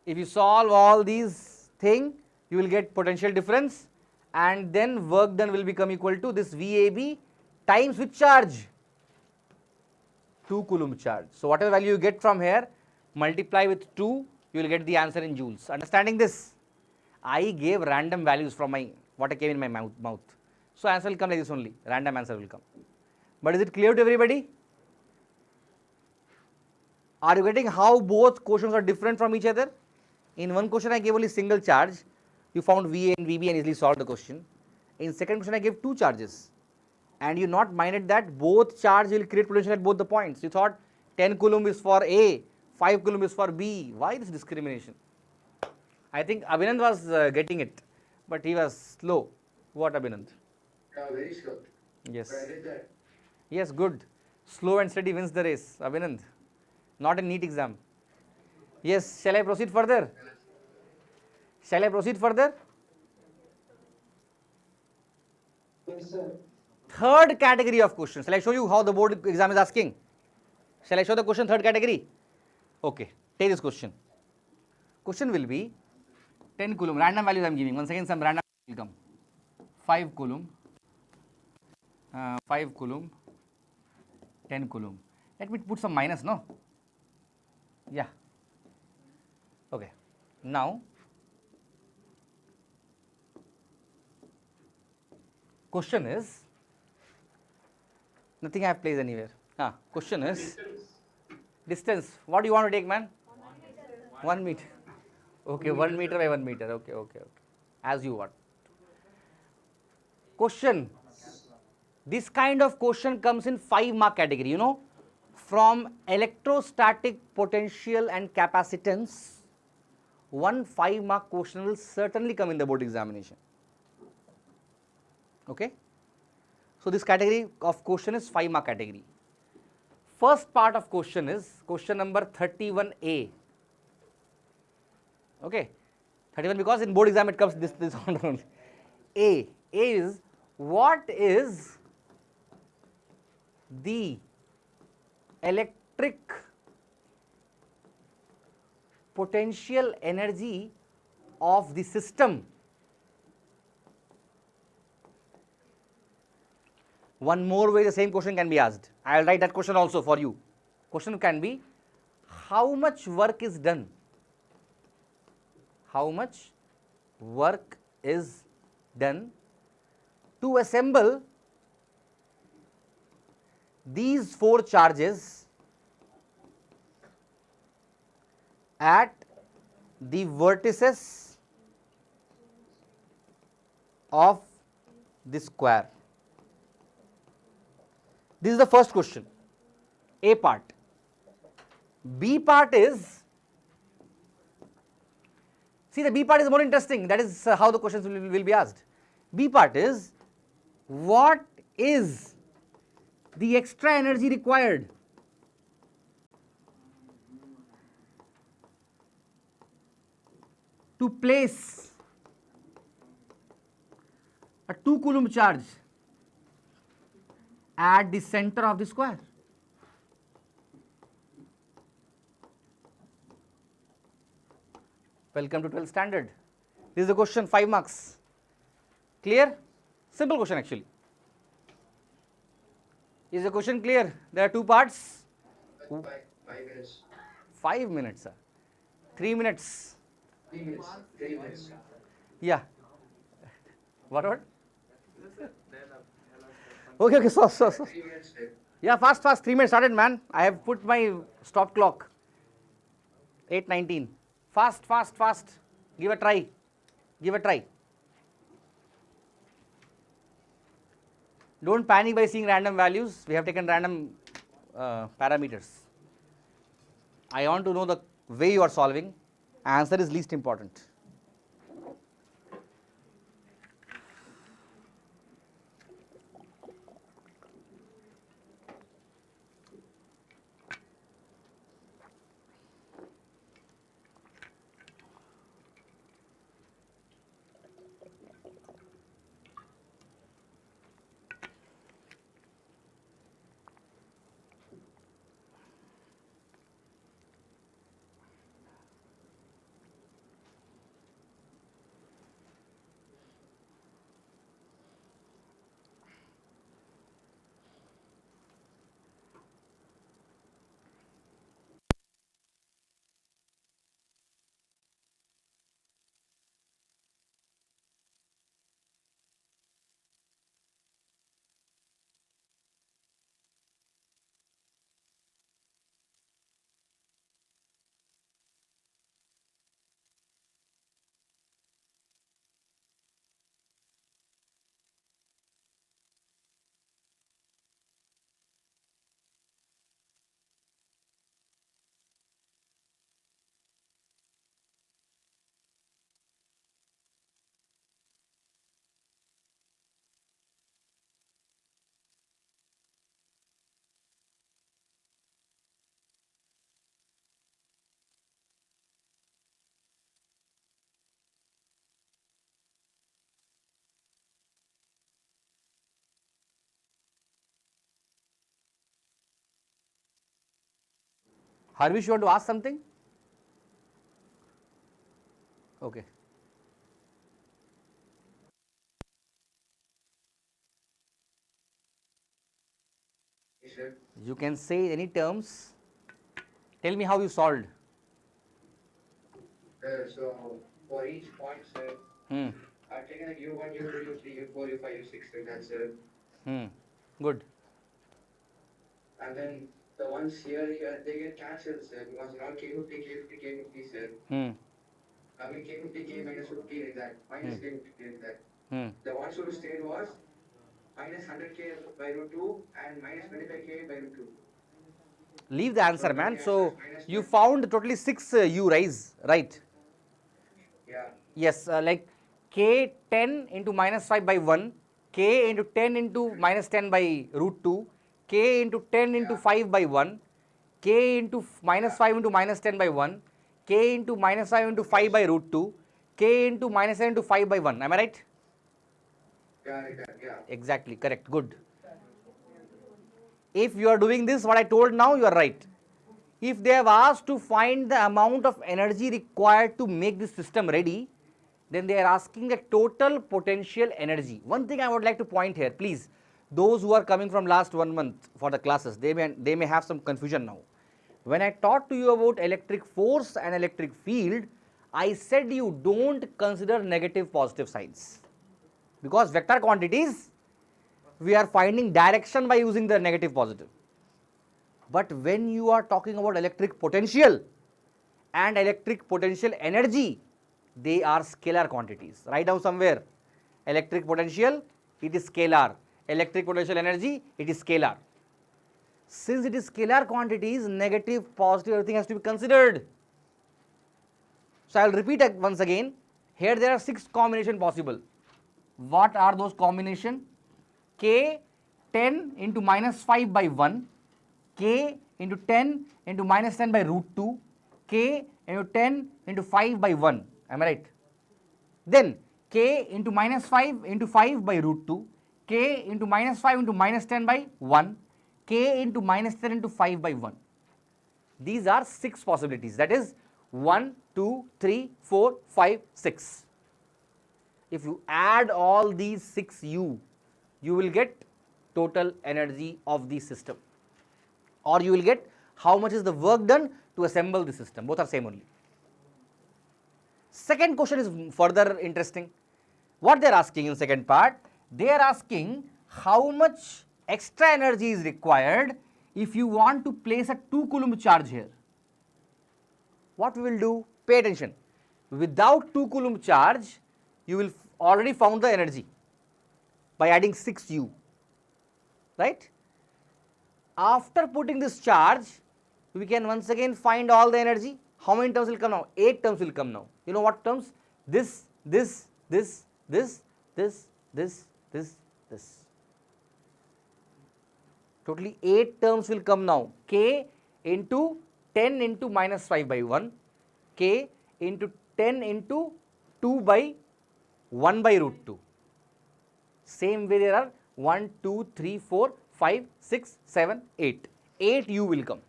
If you solve all these things, you will get potential difference, and then work done will become equal to this VAB times which charge? 2 coulomb charge. So whatever value you get from here, multiply with 2, you will get the answer in joules. Understanding this? I gave random values from my what I came in my mouth. So answer will come like this only. Random answer will come. But is it clear to everybody? Are you getting how both questions are different from each other? In one question I gave only single charge. You found VA and VB and easily solved the question. In second question I gave 2 charges. And you not minded that both charge will create potential at both the points. You thought 10 coulomb is for A, 5 coulomb is for B. Why this discrimination? I think Abhinand was getting it, but he was slow. What, Abhinand? Yeah, very slow. Yes. But I did that. Yes, good. Slow and steady wins the race. Abhinand, not a NEET exam. Yes, shall I proceed further? Shall I proceed further? Yes, sir. Third category of questions. Shall I show you how the board exam is asking? Shall I show the question third category? Okay, take this question. Question will be 10 coulomb, random values I am giving. Once again, some random will come. 5 coulomb, 5 coulomb, 10 coulomb. Let me put some minus, no? Yeah. Okay. Now, question is, nothing I have placed anywhere. Question is, distance. What do you want to take, man? 1 meter. Okay, 1 meter by 1 meter. Okay. As you want. Question. This kind of question comes in 5-mark category, you know. From electrostatic potential and capacitance, one 5-mark question will certainly come in the board examination. Okay. So this category of question is 5-mark category. First part of question is question number 31A. Okay, 31 because in board exam it comes this order only. A is, what is the electric potential energy of the system? One more way the same question can be asked. I will write that question also for you. Question can be, how much work is done? How much work is done to assemble these 4 charges at the vertices of the square. This is the first question, A part. B part is, see, the B part is more interesting, that is how the questions will be asked. B part is, what is the extra energy required to place a 2 coulomb charge at the center of the square? Welcome to 12th standard. This is the question, 5 marks. Clear? Simple question actually. Is the question clear? There are 2 parts. 5 minutes. 5 minutes, sir. 3 minutes. 3 minutes. 3 minutes. Yeah. What? Okay, so. 3 minutes. Yeah, fast. 3 minutes started, man. I have put my stop clock. 8:19. Fast. Give a try. Don't panic by seeing random values. We have taken random parameters. I want to know the way you are solving. Answer is least important. Harvish, you want to ask something? Okay. Yes, sir. You can say any terms. Tell me how you solved. So for each point, sir, Hmm. I've taken like U1, U2, U3, U4, U5, U6, like that, sir. Good. And then the ones here, they get cancelled, sir, because now K50, K50, K50, sir. I mean K50, K minus 50, like that. Minus K50, like that. The ones who stayed was minus 100K by root 2 and minus 25K by root 2. Leave the answer, So man. the So answer is minus you 10. found totally 6 U rise, right? Yeah. Yes, like K 10 into minus 5 by 1, K into 10 into minus 10 by root 2, K into 10 into 5 by 1, K into minus 5 into minus 10 by 1, K into minus 5 into 5 by root 2, K into minus 7 into 5 by 1. Am I right? Yeah, like that, yeah. Exactly, correct, good. If you are doing this, what I told now, you are right. If they have asked to find the amount of energy required to make this system ready, then they are asking the total potential energy. One thing I would like to point here, please, those who are coming from last 1 month for the classes, they may have some confusion now. When I taught to you about electric force and electric field, I said you don't consider negative positive signs, because vector quantities we are finding direction by using the negative positive. But when you are talking about electric potential and electric potential energy, they are scalar quantities. Write down somewhere. Electric potential, it is scalar. Electric potential energy, it is scalar. Since it is scalar quantities, negative, positive, everything has to be considered. So I will repeat once again. Here there are 6 combinations possible. What are those combinations? K 10 into minus 5 by 1, K into 10 into minus 10 by root 2, K into 10 into 5 by 1. Am I right? Then K into minus 5 into 5 by root 2, K into minus 5 into minus 10 by 1, K into minus 10 into 5 by 1. These are 6 possibilities. That is 1, 2, 3, 4, 5, 6. If you add all these 6 you will get total energy of the system, or you will get how much is the work done to assemble the system. Both are same only. Second question is further interesting. What they are asking in second part, they are asking how much extra energy is required if you want to place a 2 coulomb charge here. What we will do? Pay attention. Without 2 coulomb charge, you will already found the energy by adding 6u, right? After putting this charge, we can once again find all the energy. How many terms will come now? 8 terms will come now. You know what terms? This, this, this, this, this, this, this, this. Totally 8 terms will come now. K into 10 into minus 5 by 1, K into 10 into 2 by 1 by root 2. Same way there are 1, 2, 3, 4, 5, 6, 7, 8. 8 u will come.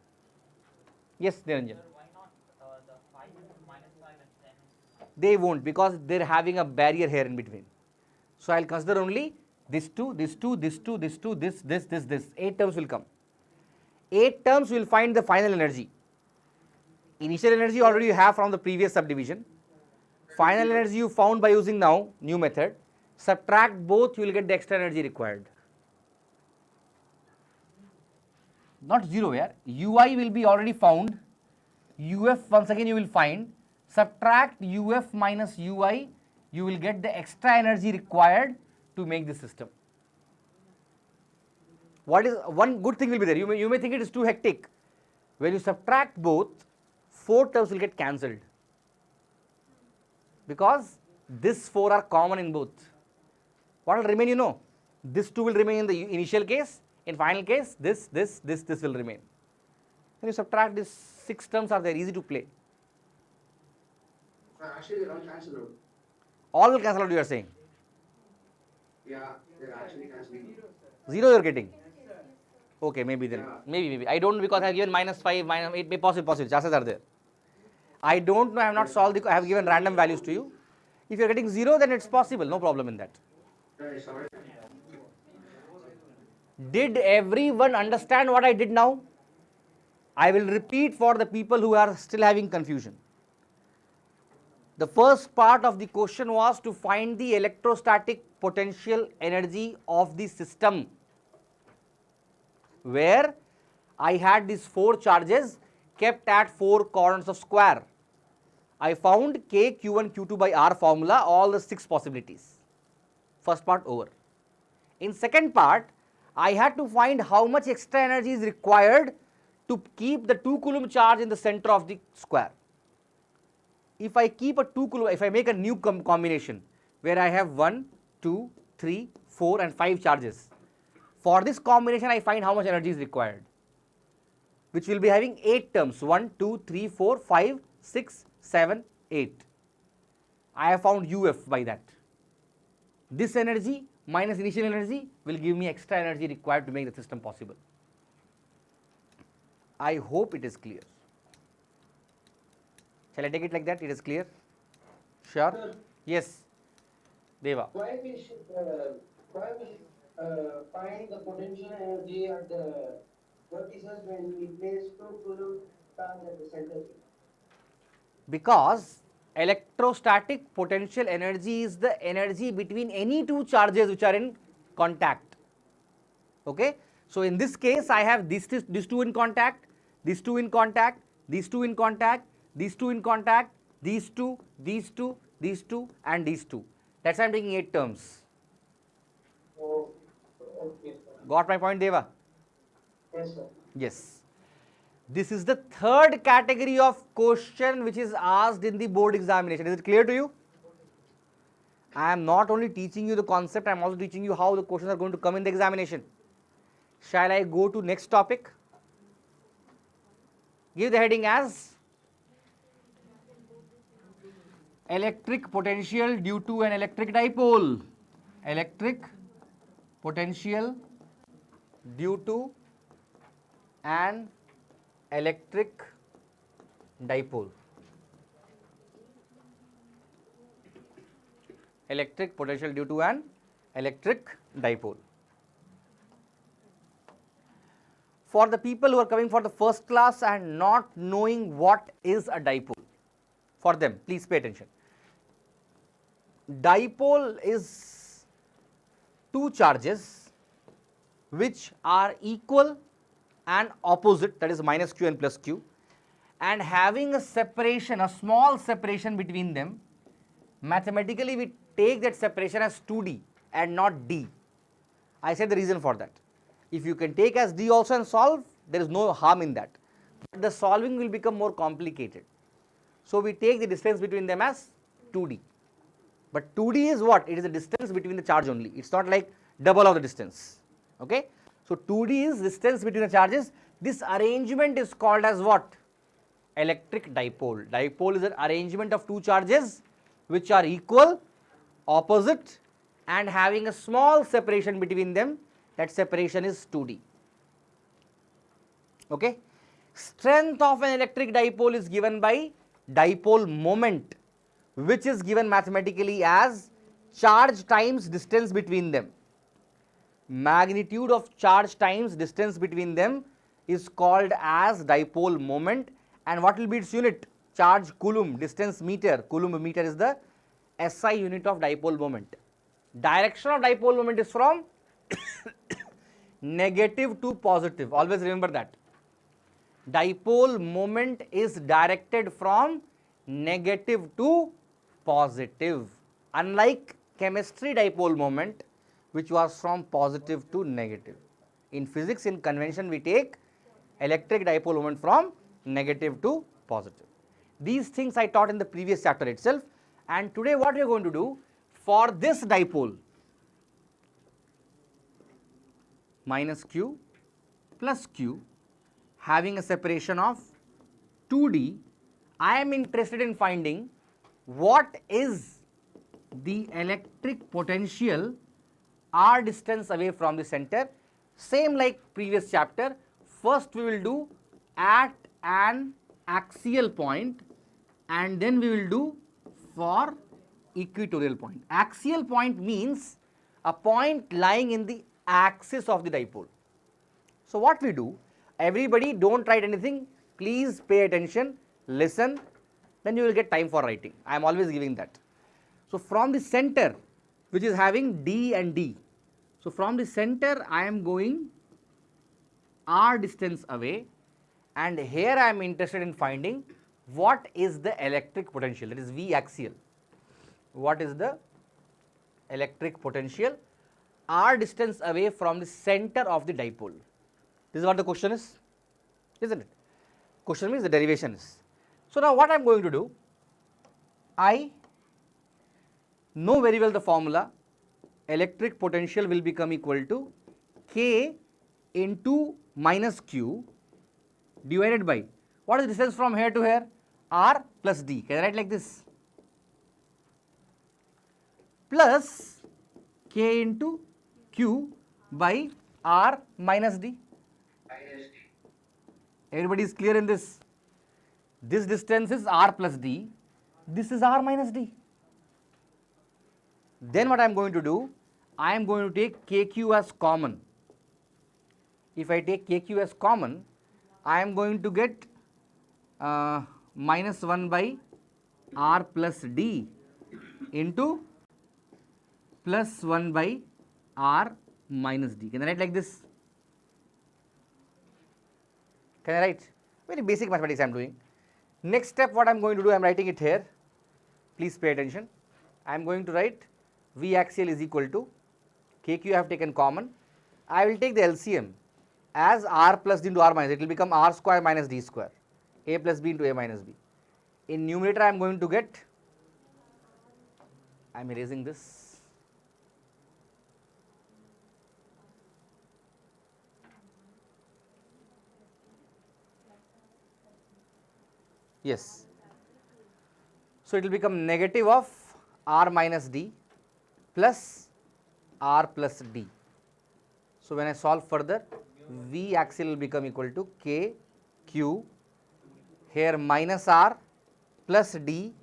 Yes, Niranjan. Why not the 5 into minus 5 and 10? They won't, because they are having a barrier here in between. So I will consider only this 2, this 2, this 2, this 2, this. 8 terms will come. 8 terms will find the final energy. Initial energy already you have from the previous subdivision. Final energy you found by using now new method. Subtract both, you will get the extra energy required. Not 0 here. Ui will be already found. Uf once again you will find. Subtract uf minus ui, you will get the extra energy required to make the system. What is one good thing will be there? You may think it is too hectic. When you subtract both, 4 terms will get cancelled, because this 4 are common in both. What will remain, you know? This 2 will remain in the initial case. In final case, this will remain. When you subtract, these 6 terms are there, easy to play. Actually, they don't cancel out. All will cancel out, you are saying. Yeah, they're actually cancelling. 0 you are getting. Okay, maybe then. Maybe. I don't know, because I have given minus 5, minus 8, may possible. Chances are there. I don't know, I have not solved the, I have given random values to you. If you are getting 0, then it's possible, no problem in that. Sorry. Did everyone understand what I did now? I will repeat for the people who are still having confusion. The first part of the question was to find the electrostatic potential energy of the system, where I had these 4 charges kept at 4 corners of square. I found K, Q1, Q2 by R formula, all the 6 possibilities. First part over. In second part, I had to find how much extra energy is required to keep the 2 coulomb charge in the center of the square. If I keep a 2 coulomb, if I make a new combination where I have 1, 2, 3, 4 and 5 charges, for this combination I find how much energy is required, which will be having 8 terms, 1, 2, 3, 4, 5, 6, 7, 8. I have found UF by that. This energy minus initial energy will give me extra energy required to make the system possible. I hope it is clear. Shall I take it like that? It is clear? Sure? Sir. Yes. Deva. Why we should find the potential energy at the vertices when we place 2 coulomb charge at the center? Because electrostatic potential energy is the energy between any 2 charges which are in contact. Okay. So in this case, I have these two in contact, these two in contact, these two in contact, these two in contact, these two, these two, these two, and these two. That's why I'm taking 8 terms. Oh, okay, sir. Got my point, Deva? Yes, sir. Yes. This is the third category of question which is asked in the board examination. Is it clear to you? I am not only teaching you the concept, I am also teaching you how the questions are going to come in the examination. Shall I go to next topic? Give the heading as electric potential due to an electric dipole. Electric potential due to an electric dipole. Electric potential due to an electric dipole. For the people who are coming for the first class and not knowing what is a dipole, for them, please pay attention. Dipole is two charges which are equal and opposite, that is minus q and plus q, and having a separation, a small separation between them. Mathematically, we take that separation as 2d and not d. I said the reason for that. If you can take as d also and solve, there is no harm in that. But the solving will become more complicated. So we take the distance between them as 2d. But 2d is what? It is the distance between the charge only. It's not like double of the distance. Okay? So 2d is distance between the charges. This arrangement is called as what? Electric dipole. Dipole is an arrangement of two charges which are equal, opposite, and having a small separation between them. That separation is 2d. Okay? Strength of an electric dipole is given by dipole moment, which is given mathematically as charge times distance between them. Magnitude of charge times distance between them is called as dipole moment. And what will be its unit? Charge coulomb, distance meter. Coulomb meter is the SI unit of dipole moment. Direction of dipole moment is from negative to positive. Always remember that. Dipole moment is directed from negative to positive. Unlike chemistry dipole moment, which was from positive to negative. In physics, in convention, we take electric dipole moment from negative to positive. These things I taught in the previous chapter itself. And today what we are going to do, for this dipole, minus q plus q, having a separation of 2d, I am interested in finding what is the electric potential r distance away from the center. Same like previous chapter, first we will do at an axial point and then we will do for equatorial point. Axial point means a point lying in the axis of the dipole. So what we do, everybody don't write anything, please pay attention, listen, then you will get time for writing. I am always giving that. So from the center, which is having D and D, so from the center I am going r distance away, and here I am interested in finding what is the electric potential, that is V axial. What is the electric potential r distance away from the center of the dipole? This is what the question is, isn't it? Question means the derivation is. So now what I am going to do, I know very well the formula. Electric potential will become equal to K into minus Q divided by, what is the distance from here to here? R plus D. Can I write like this? Plus K into Q by R minus D. minus D. Everybody is clear in this? This distance is R plus D. This is R minus D. Then what I am going to do, I am going to take KQ as common. If I take KQ as common, I am going to get minus 1 by R plus D into plus 1 by R minus D. Can I write like this? Can I write? Very basic mathematics I am doing. Next step what I am going to do, I am writing it here. Please pay attention. I am going to write V axial is equal to KQ I have taken common. I will take the LCM as R plus D into R minus. It will become R square minus D square. A plus B into A minus B. In numerator I am going to get, I am erasing this. Yes. So, it will become negative of R minus D plus R plus D. So, when I solve further, V axial will become equal to K Q, here minus R plus D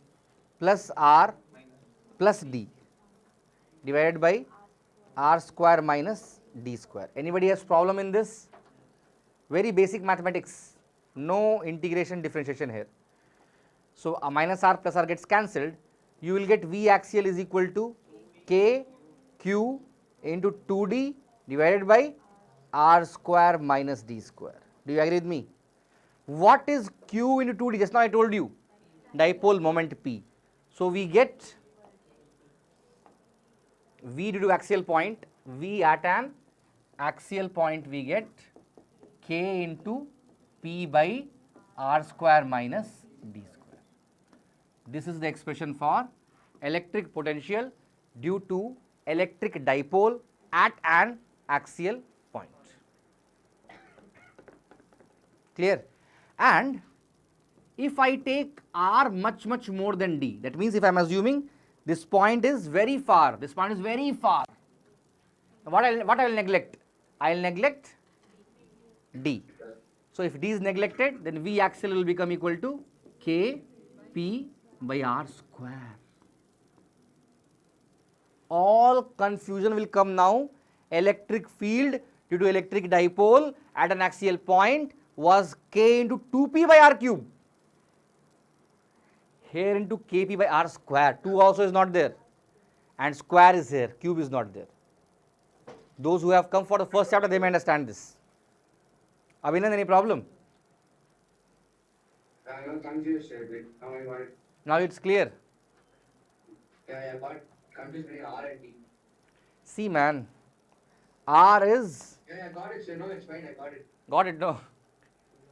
plus R plus D divided by R square minus D square. Anybody has problem in this? Very basic mathematics, no integration differentiation here. So, a minus R plus R gets cancelled, you will get V axial is equal to K Q into 2D divided by R square minus D square. Do you agree with me? What is Q into 2D? Just now I told you, dipole moment P. So, we get V due to axial point, V at an axial point we get K into P by R square minus D square. This is the expression for electric potential due to electric dipole at an axial point. Clear? And if I take R much more than D, that means if I am assuming this point is very far, this point is very far, what I will neglect? I will neglect D. So, if D is neglected, then V axial will become equal to K P by R square. All confusion will come now. Electric field due to electric dipole at an axial point was K into 2P by R cube. Here into Kp by R square, 2 also is not there and square is here, cube is not there. Those who have come for the first chapter, they may understand this. Abhinand, any problem? I got confused a bit. Now I got it. Now it's clear. Yeah, I got confused between R and D. See man, R is, Yeah, I got it, sir. No, it's fine. I got it. got it, no?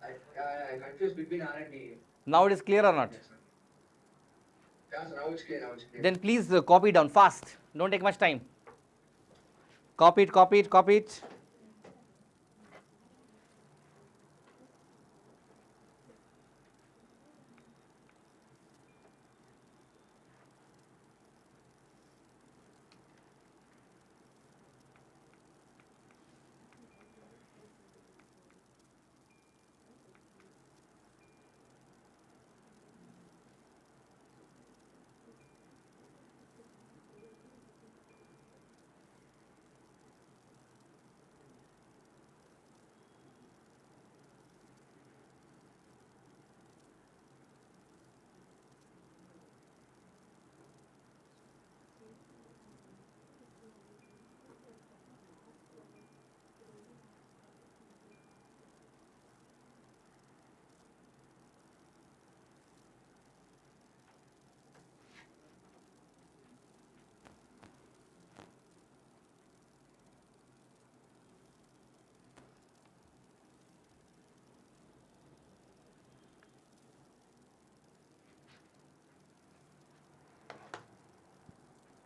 I confused between R and D. Now it is clear or not? Yes, sir. Yeah, sir. Now it's clear. Now it's clear. Then please copy it down fast, don't take much time. Copy it, copy it, copy it.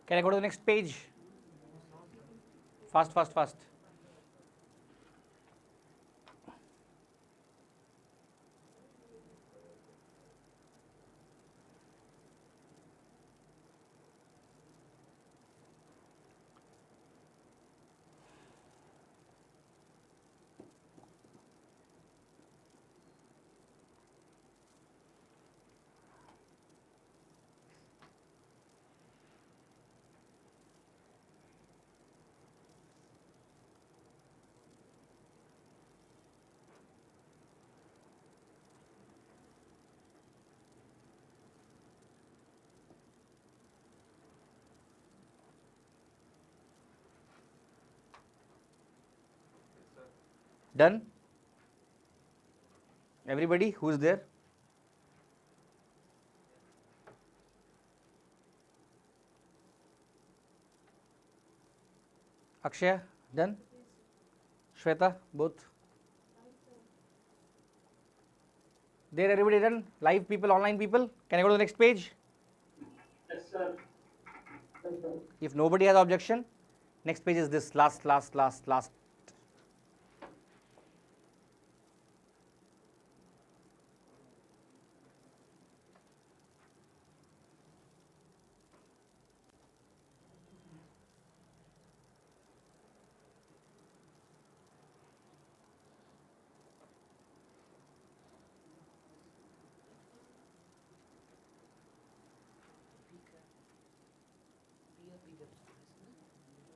Can I go to the next page? Fast, fast, fast. Done? Everybody who is there? Akshay, done? Shweta, both? There, everybody done? Live people, online people? Can I go to the next page? Yes, sir. Yes, sir. If nobody has objection, next page is this last.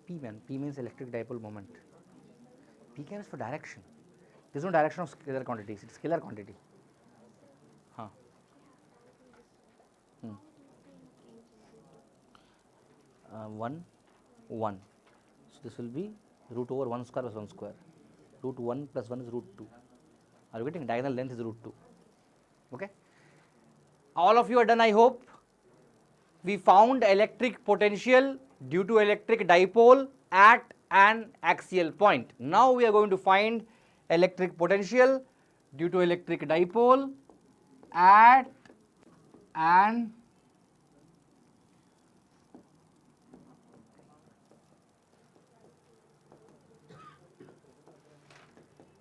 P man, P means electric dipole moment. P is for direction. There is no direction of scalar quantities, it is scalar quantity. Huh. 1, 1. So this will be root over 1 square plus 1 square. Root 1 plus 1 is root 2. Are you getting? Diagonal length is root 2. Okay. All of you are done, I hope. We found electric potential due to electric dipole at an axial point. Now we are going to find electric potential due to electric dipole at an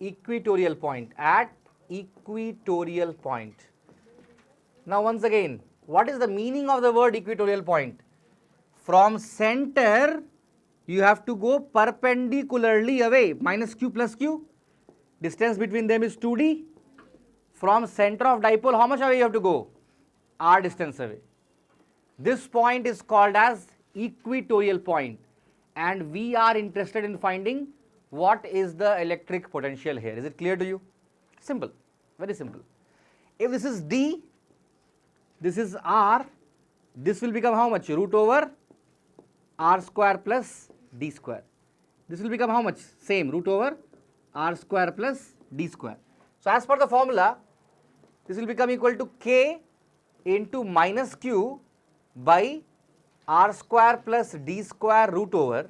equatorial point. Now once again, what is the meaning of the word equatorial point? From center, you have to go perpendicularly away, minus q plus q. Distance between them is 2d. From center of dipole, how much away you have to go? R distance away. This point is called as equatorial point, and we are interested in finding what is the electric potential here. Is it clear to you? Simple, very simple. If this is d, this is r, this will become how much? Root over r square plus d square. This will become how much? Same, root over r square plus d square. So as per the formula, this will become equal to k into minus q by r square plus d square root over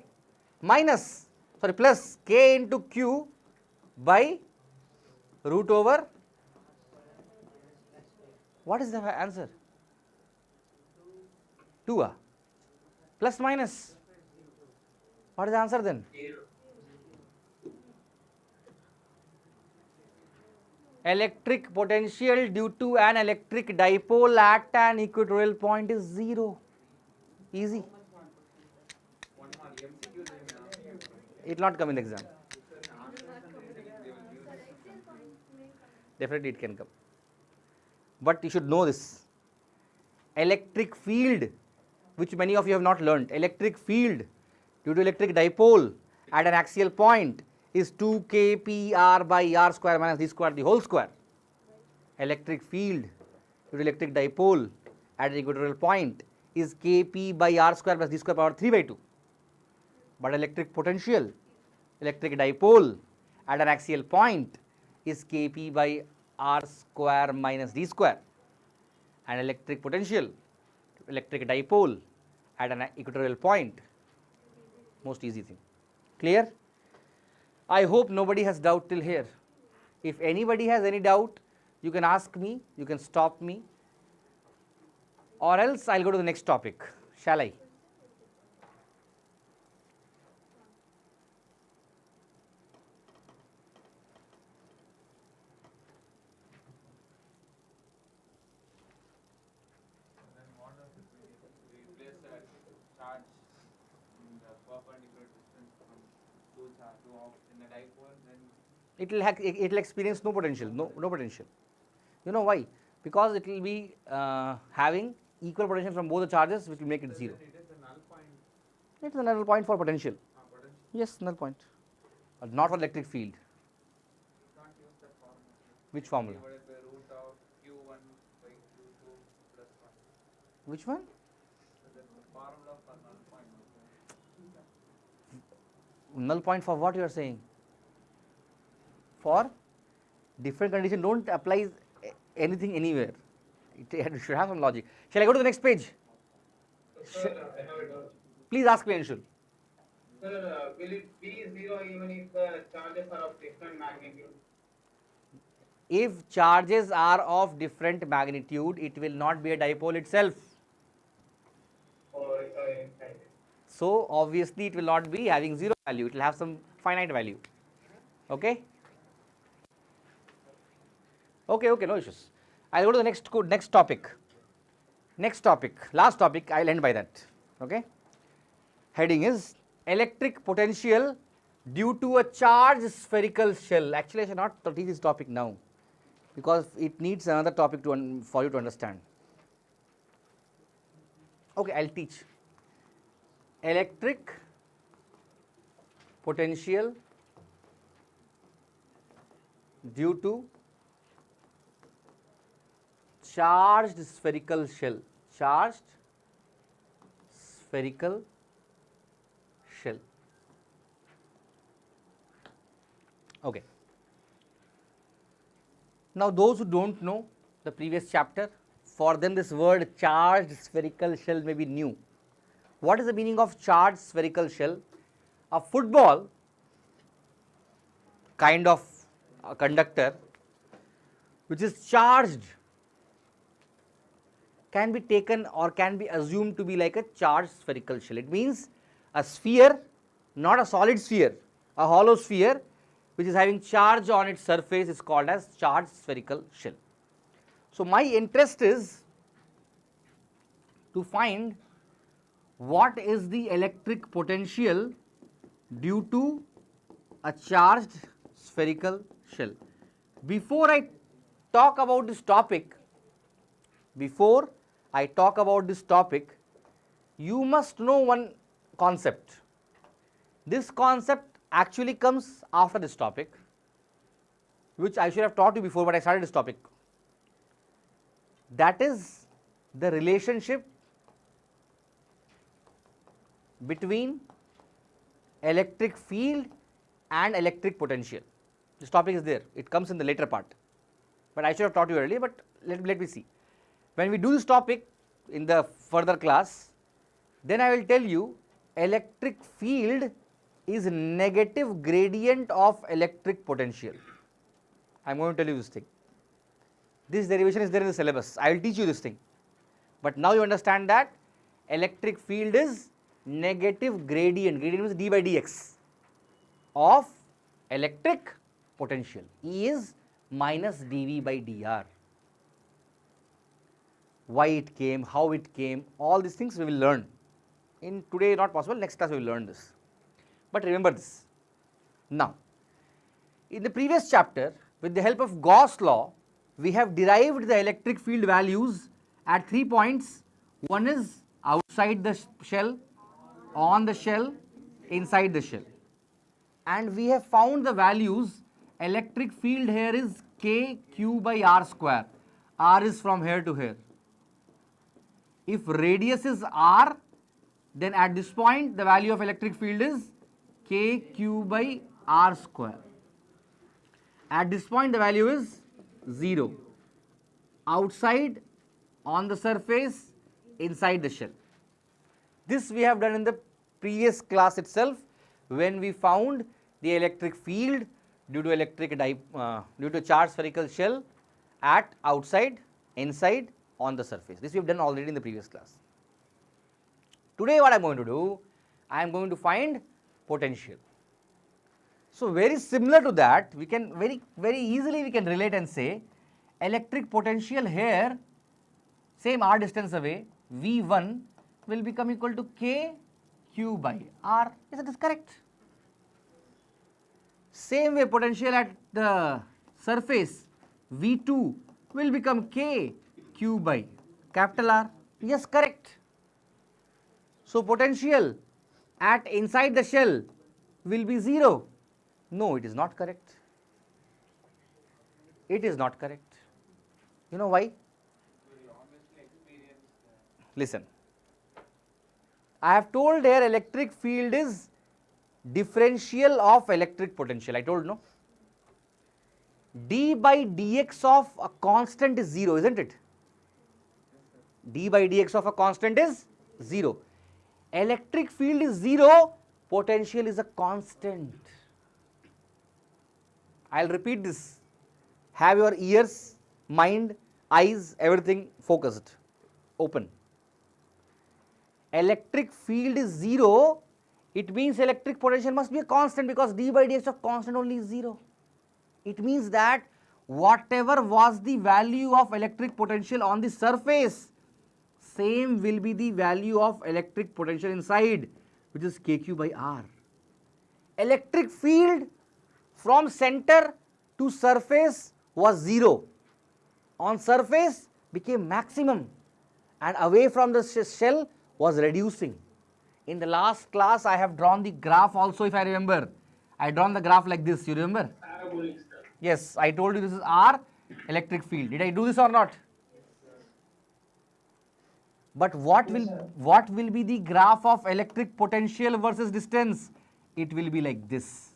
plus k into q by root over, what is the answer? 2 plus minus, what is the answer then? Electric potential due to an electric dipole at an equatorial point is 0. Easy. It will not come in the exam. Definitely it can come. But you should know this. Electric field, which many of you have not learnt, electric field due to electric dipole at an axial point is 2kpr by r square minus d square the whole square. Electric field due to electric dipole at an equatorial point is kp by r square plus d square power 3 by 2. But electric potential, electric dipole at an axial point is kp by r square minus d square. And electric potential, electric dipole at an equatorial point, most easy thing. Clear? I hope nobody has doubt till here. If anybody has any doubt, you can ask me, you can stop me, or else I'll go to the next topic. Shall I? It will experience no potential, no potential. You know why? Because it will be having equal potential from both the charges, which will make it 0. It is a null point. It is a null point for potential. Potential. Yes, null point. But not for electric field. You can't use that formula. Which formula? Divided by root of q1 by q2 plus 1. Which one? So that's the formula for null point. Null point for what you are saying? For Different condition don't apply anything anywhere. It should have some logic. Shall I go to the next page? Sir, I have a doubt. Please ask me, Anshul. Sir, will it be zero even if the charges are of different magnitude? If charges are of different magnitude, it will not be a dipole itself. Or So obviously it will not be having zero value, it will have some finite value. Okay? Okay, no issues. I'll go to the next topic. Last topic, I'll end by that. Okay? Heading is electric potential due to a charged spherical shell. Actually, I should not teach this topic now because it needs another topic for you to understand. Okay, I'll teach. Electric potential due to charged spherical shell. Okay. Now those who don't know the previous chapter, for them this word charged spherical shell may be new. What is the meaning of charged spherical shell? A football kind of a conductor which is charged can be taken or can be assumed to be like a charged spherical shell. It means a sphere, not a solid sphere, a hollow sphere which is having charge on its surface is called as charged spherical shell. So my interest is to find what is the electric potential due to a charged spherical shell. Before I talk about this topic, you must know one concept. This concept actually comes after this topic, which I should have taught you before, but I started this topic. That is the relationship between electric field and electric potential. This topic is there, it comes in the later part, but I should have taught you earlier, but let me see. When we do this topic in the further class, then I will tell you electric field is negative gradient of electric potential. I am going to tell you this thing. This derivation is there in the syllabus, I will teach you this thing. But now you understand that electric field is negative gradient means d by dx of electric potential. E is minus dV by dr. Why it came, how it came, all these things we will learn. In today not possible, next class we will learn this. But remember this. Now, in the previous chapter, with the help of Gauss law, we have derived the electric field values at 3 points. One is outside the shell, on the shell, inside the shell. And we have found the values. Electric field here is k q by r square. R is from here to here. If radius is r, then at this point the value of electric field is k q by r square. At this point the value is 0. Outside, on the surface, inside the shell. This we have done in the previous class itself when we found the electric field due to charged spherical shell at outside, inside, on the surface. This we have done already in the previous class. Today what I am going to do, I am going to find potential. So very similar to that, we can very easily we can relate and say electric potential here, same r distance away, V1 will become equal to k q by r. Is this correct? Same way potential at the surface, V2 will become k q by capital R. Yes, correct. So potential at inside the shell will be 0. No, it is not correct. It is not correct. You know why? Listen. I have told here electric field is differential of electric potential. I told no. d by dx of a constant is 0, isn't it? D by dx of a constant is 0. Electric field is 0, potential is a constant. I will repeat this. Have your ears, mind, eyes, everything focused, open. Electric field is 0, it means electric potential must be a constant, because d by dx of constant only is 0. It means that whatever was the value of electric potential on the surface, same will be the value of electric potential inside, which is kq by r. Electric field from center to surface was 0. On surface became maximum, and away from the shell was reducing. In the last class, I have drawn the graph also, if I remember. I drawn the graph like this, you remember? Yes, I told you this is R, electric field. Did I do this or not? But what will be the graph of electric potential versus distance? It will be like this.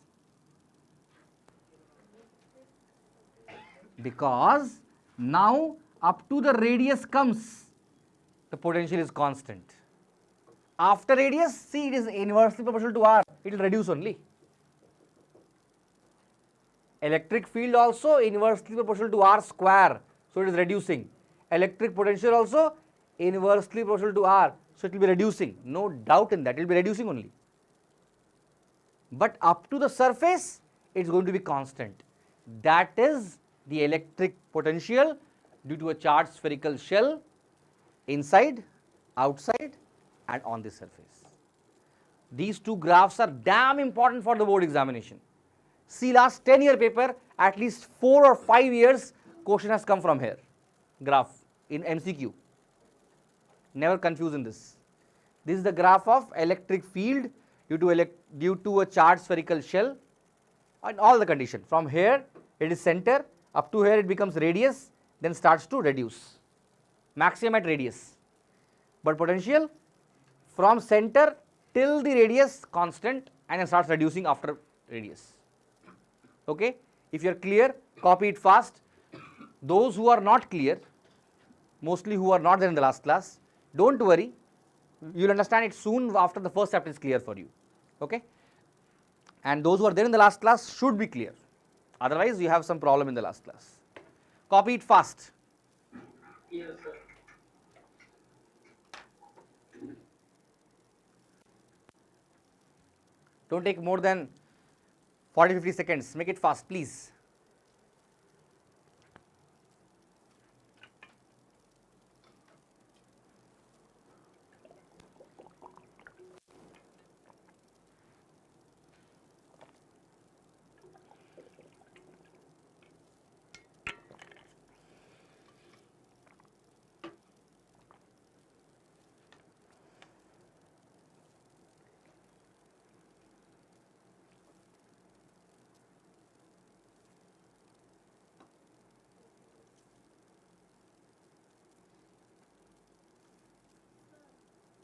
Because now up to the radius comes, the potential is constant. After radius, see, it is inversely proportional to R, it will reduce only. Electric field also inversely proportional to R square, so it is reducing. Electric potential also inversely proportional to R, so it will be reducing. No doubt in that, it will be reducing only. But up to the surface, it is going to be constant. That is the electric potential due to a charged spherical shell inside, outside, and on the surface. These two graphs are damn important for the board examination. See, last 10-year paper, at least 4 or 5 years, question has come from here, graph in MCQ. Never confuse in this. This is the graph of electric field due to a charged spherical shell, and all the condition. From here, it is center, up to here it becomes radius, then starts to reduce. Maximum at radius. But potential from center till the radius constant, and then starts reducing after radius. Okay? If you are clear, copy it fast. Those who are not clear, mostly who are not there in the last class, don't worry, you will understand it soon after the first chapter is clear for you. Okay? And those who are there in the last class should be clear. Otherwise, you have some problem in the last class. Copy it fast. Yes, sir. Don't take more than 40-50 seconds. Make it fast, please.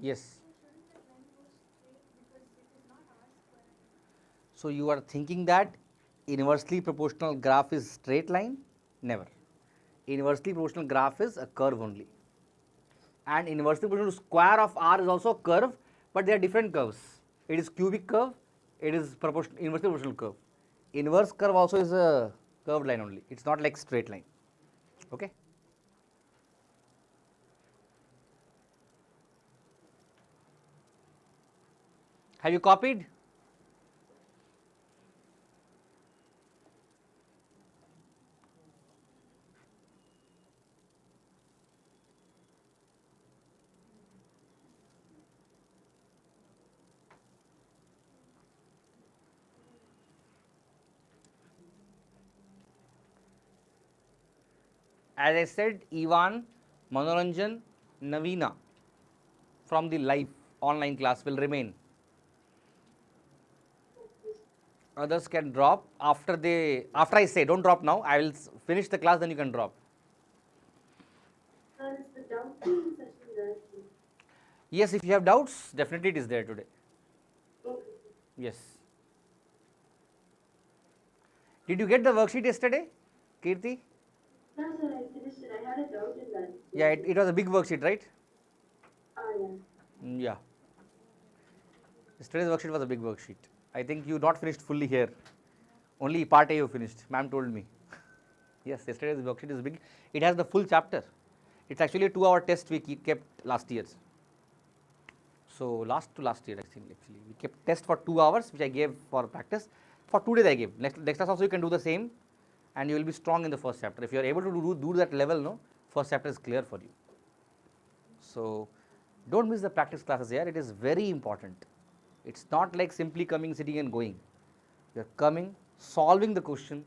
Yes. So you are thinking that inversely proportional graph is straight line? Never. Inversely proportional graph is a curve only. And inversely proportional square of R is also a curve, but they are different curves. It is cubic curve, it is inversely proportional curve. Inverse curve also is a curved line only. It's not like straight line. Okay? Have you copied? As I said, Ivan, Manoranjan, Navina from the live online class will remain. Others can drop after I say, don't drop now, I will finish the class, then you can drop. Is the doubting session there? Yes, if you have doubts, definitely it is there today. Okay. Yes. Did you get the worksheet yesterday? Kirti? No, sir, I finished it. I had a doubt in that. Yeah, it was a big worksheet, right? Yeah. Yeah. Yesterday's worksheet was a big worksheet. I think you not finished fully here. Only part A you finished. Ma'am told me. Yes, yesterday's worksheet is big. It has the full chapter. It's actually a 2-hour test we kept last year. So last year, I think actually we kept test for 2 hours, which I gave for practice. For 2 days I gave. Next class also you can do the same, and you will be strong in the first chapter. If you are able to do that level, no, first chapter is clear for you. So don't miss the practice classes here. It is very important. It's not like simply coming, sitting and going. You are coming, solving the question,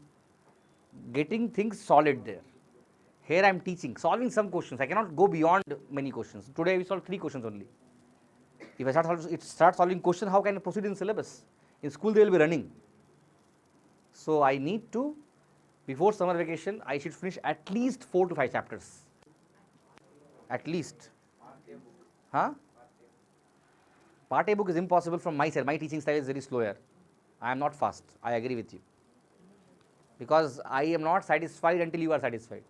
getting things solid there. Here I am teaching, solving some questions. I cannot go beyond many questions. Today we solved 3 questions only. If I start solving question, how can I proceed in syllabus? In school they will be running. So I need to, before summer vacation, I should finish at least 4 to 5 chapters. At least. Huh? Part A book is impossible from my side. My teaching style is very slow here. I am not fast. I agree with you. Because I am not satisfied until you are satisfied.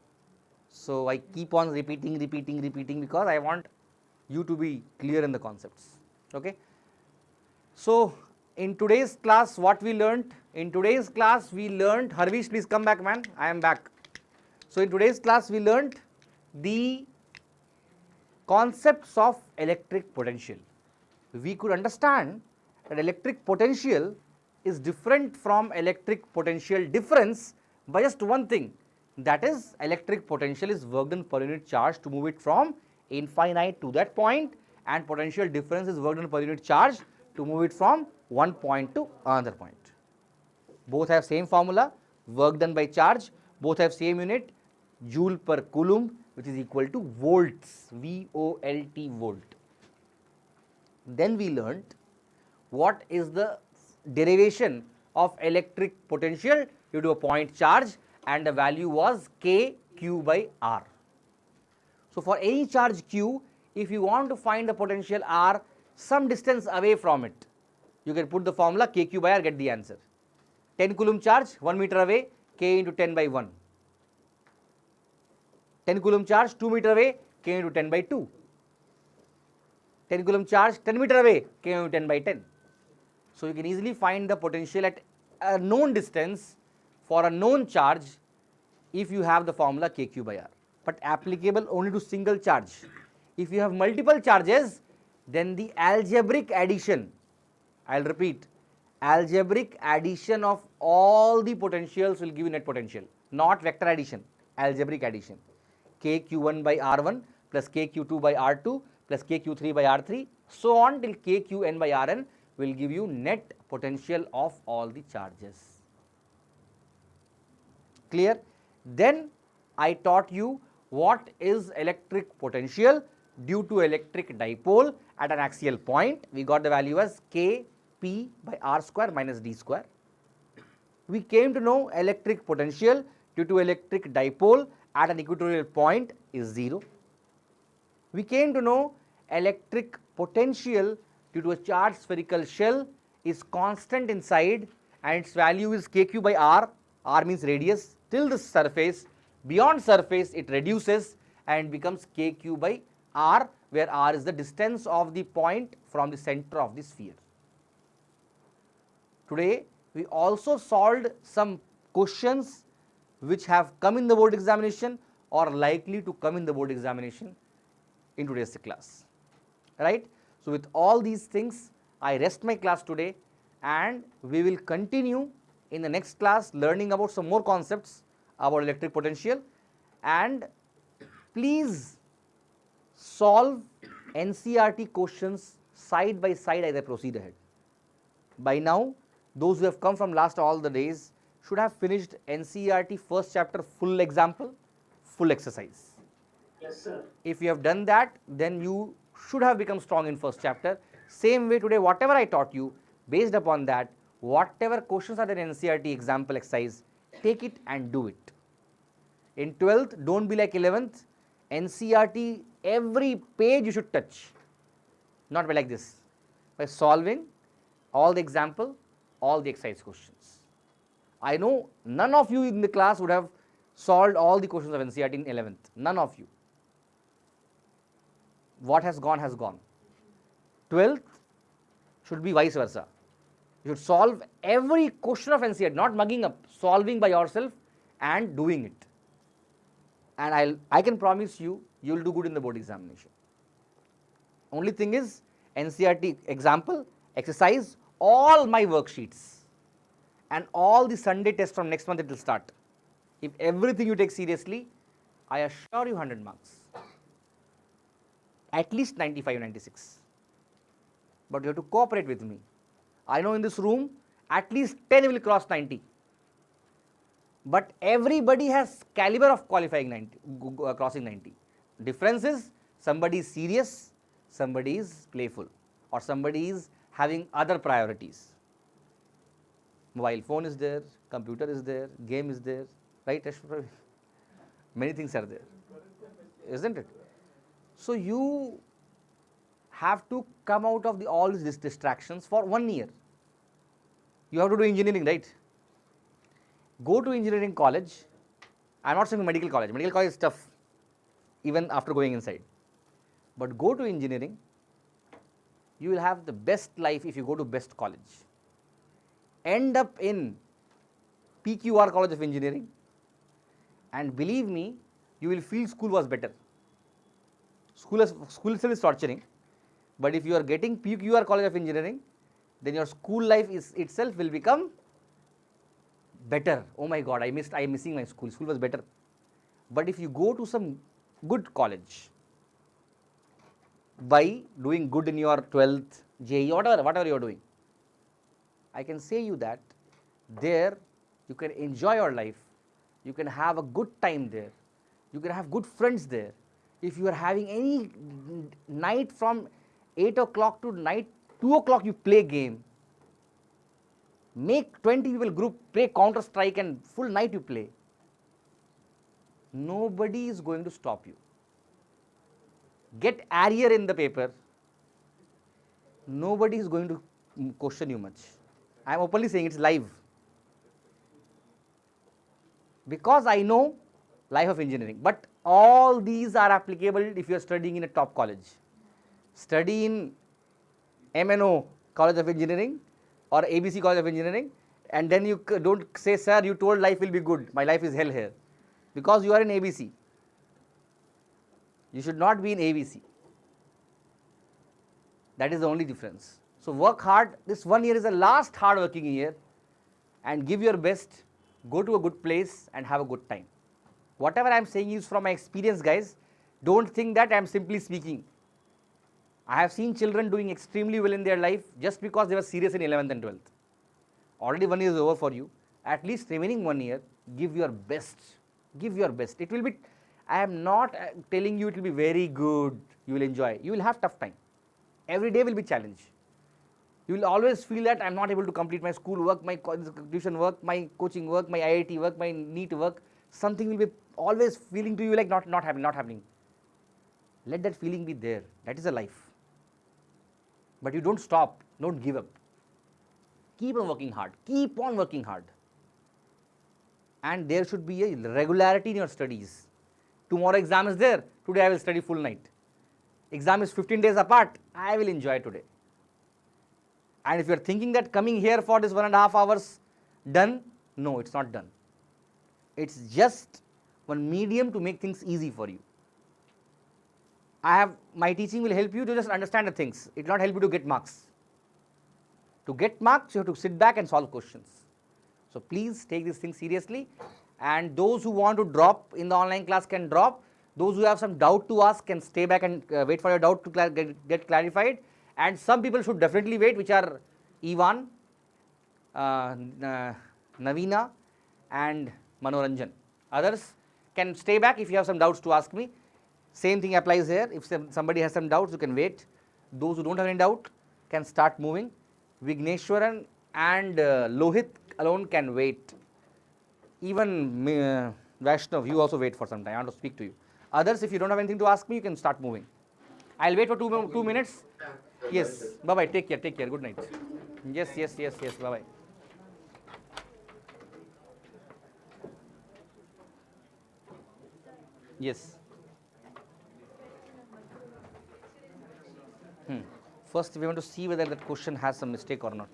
So I keep on repeating because I want you to be clear in the concepts. Okay. So in today's class, what we learnt? In today's class, we learnt. Harvish, please come back, man. I am back. So in today's class, we learnt the concepts of electric potential. We could understand that electric potential is different from electric potential difference by just one thing, that is electric potential is work done per unit charge to move it from infinite to that point, and potential difference is work done per unit charge to move it from one point to another point. Both have same formula, work done by charge, both have same unit, joule per coulomb, which is equal to volts, V-O-L-T, volt. Then we learnt what is the derivation of electric potential due to a point charge, and the value was K Q by R. So for any charge Q, if you want to find the potential R some distance away from it, you can put the formula K Q by R, get the answer. 10 coulomb charge 1 meter away, K into 10 by 1. 10 coulomb charge 2 meter away, K into 10 by 2. 10 coulomb charge 10 meter away, K into 10 by 10. So you can easily find the potential at a known distance for a known charge if you have the formula KQ by R, but applicable only to single charge. If you have multiple charges, then the algebraic addition, I will repeat, algebraic addition of all the potentials will give you net potential, not vector addition, algebraic addition. KQ1 by R1 plus KQ2 by R2 plus KQ3 by R3, so on till KQN by Rn will give you net potential of all the charges. Clear? Then I taught you what is electric potential due to electric dipole at an axial point. We got the value as K P by R square minus D square. We came to know electric potential due to electric dipole at an equatorial point is 0. We came to know electric potential due to a charged spherical shell is constant inside and its value is KQ by R, R means radius, till the surface. Beyond surface it reduces and becomes KQ by R, where R is the distance of the point from the center of the sphere. Today we also solved some questions which have come in the board examination or likely to come in the board examination in today's class, right. So with all these things I rest my class today, and we will continue in the next class learning about some more concepts about electric potential, and please solve NCERT questions side by side as I proceed ahead. By now those who have come from last all the days should have finished NCERT first chapter full example, full exercise. Yes, sir. If you have done that, then you should have become strong in first chapter. Same way today, whatever I taught you, based upon that, whatever questions are there in NCERT example exercise, take it and do it. In 12th, don't be like 11th. NCERT, every page you should touch, not by like this, by solving all the example, all the exercise questions. I know none of you in the class would have solved all the questions of NCERT in 11th. None of you. What has gone has gone. 12th should be vice versa. You should solve every question of NCERT, not mugging up, solving by yourself and doing it. And I can promise you, you will do good in the board examination. Only thing is, NCERT example, exercise, all my worksheets and all the Sunday tests from next month it will start. If everything you take seriously, I assure you 100 marks. At least 95, 96. But you have to cooperate with me. I know in this room, at least 10 will cross 90. But everybody has caliber of qualifying 90, crossing 90. Difference is somebody is serious, somebody is playful, or somebody is having other priorities. Mobile phone is there, computer is there, game is there, right? Many things are there, isn't it? So you have to come out of all these distractions for 1 year. You have to do engineering, right? Go to engineering college. I am not saying medical college. Medical college is tough, even after going inside. But go to engineering. You will have the best life if you go to best college. End up in PQR College of Engineering, and believe me, you will feel school was better. School itself is torturing, but if you are getting PQR College of Engineering, then your school life itself will become better. Oh my God, I am missing my school. School was better. But if you go to some good college by doing good in your 12th, JEE, whatever you are doing, I can say you that there you can enjoy your life, you can have a good time there, you can have good friends there. If you are having any night from 8 o'clock to night 2 o'clock you play game, make 20 people group, play Counter Strike and full night you play. Nobody is going to stop you. Get Arrear in the paper, nobody is going to question you much. I am openly saying it's live. Because I know life of engineering, but all these are applicable if you are studying in a top college. Study in MNO College of Engineering or ABC College of Engineering, and then you don't say, sir, you told life will be good, my life is hell here, because you are in ABC. You should not be in ABC. That is the only difference. So work hard. This 1 year is the last hard working year, and give your best, go to a good place and have a good time. Whatever I am saying is from my experience, guys. Don't think that I am simply speaking. I have seen children doing extremely well in their life just because they were serious in 11th and 12th. Already 1 year is over for you. At least remaining 1 year, give your best. Give your best. It will be, I am not telling you it will be very good, you will enjoy. You will have tough time. Every day will be challenge. You will always feel that I am not able to complete my school work, my tuition work, my coaching work, my IIT work, my NEET work. Something will be always feeling to you like not happening. Let that feeling be there. That is a life. But you don't stop, don't give up. Keep on working hard. Keep on working hard. And there should be a regularity in your studies. Tomorrow exam is there. Today I will study full night. Exam is 15 days apart. I will enjoy today. And if you are thinking that coming here for this 1.5 hours done, no, it's not done. It's just one medium to make things easy for you. My teaching will help you to just understand the things. It will not help you to get marks. To get marks, you have to sit back and solve questions. So please take this thing seriously. And those who want to drop in the online class can drop. Those who have some doubt to ask can stay back and wait for your doubt to get clarified. And some people should definitely wait, which are Ivan, Navina and Manoranjan. Others can stay back if you have some doubts to ask me. Same thing applies here. If somebody has some doubts, you can wait. Those who don't have any doubt can start moving. Vigneshwaran and Lohit alone can wait. Even Vaishnav, you also wait for some time. I want to speak to you. Others, if you don't have anything to ask me, you can start moving. I'll wait for 2 minutes. Yes. Bye-bye. Take care. Take care. Good night. Yes. Bye-bye. Yes. First, we want to see whether that question has some mistake or not.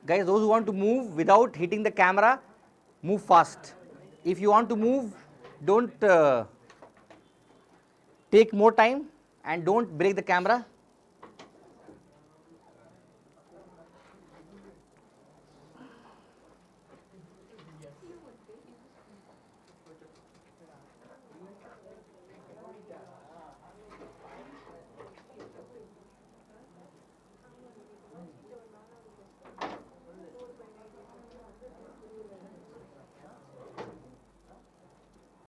Guys, those who want to move without hitting the camera, move fast. If you want to move, don't take more time and don't break the camera.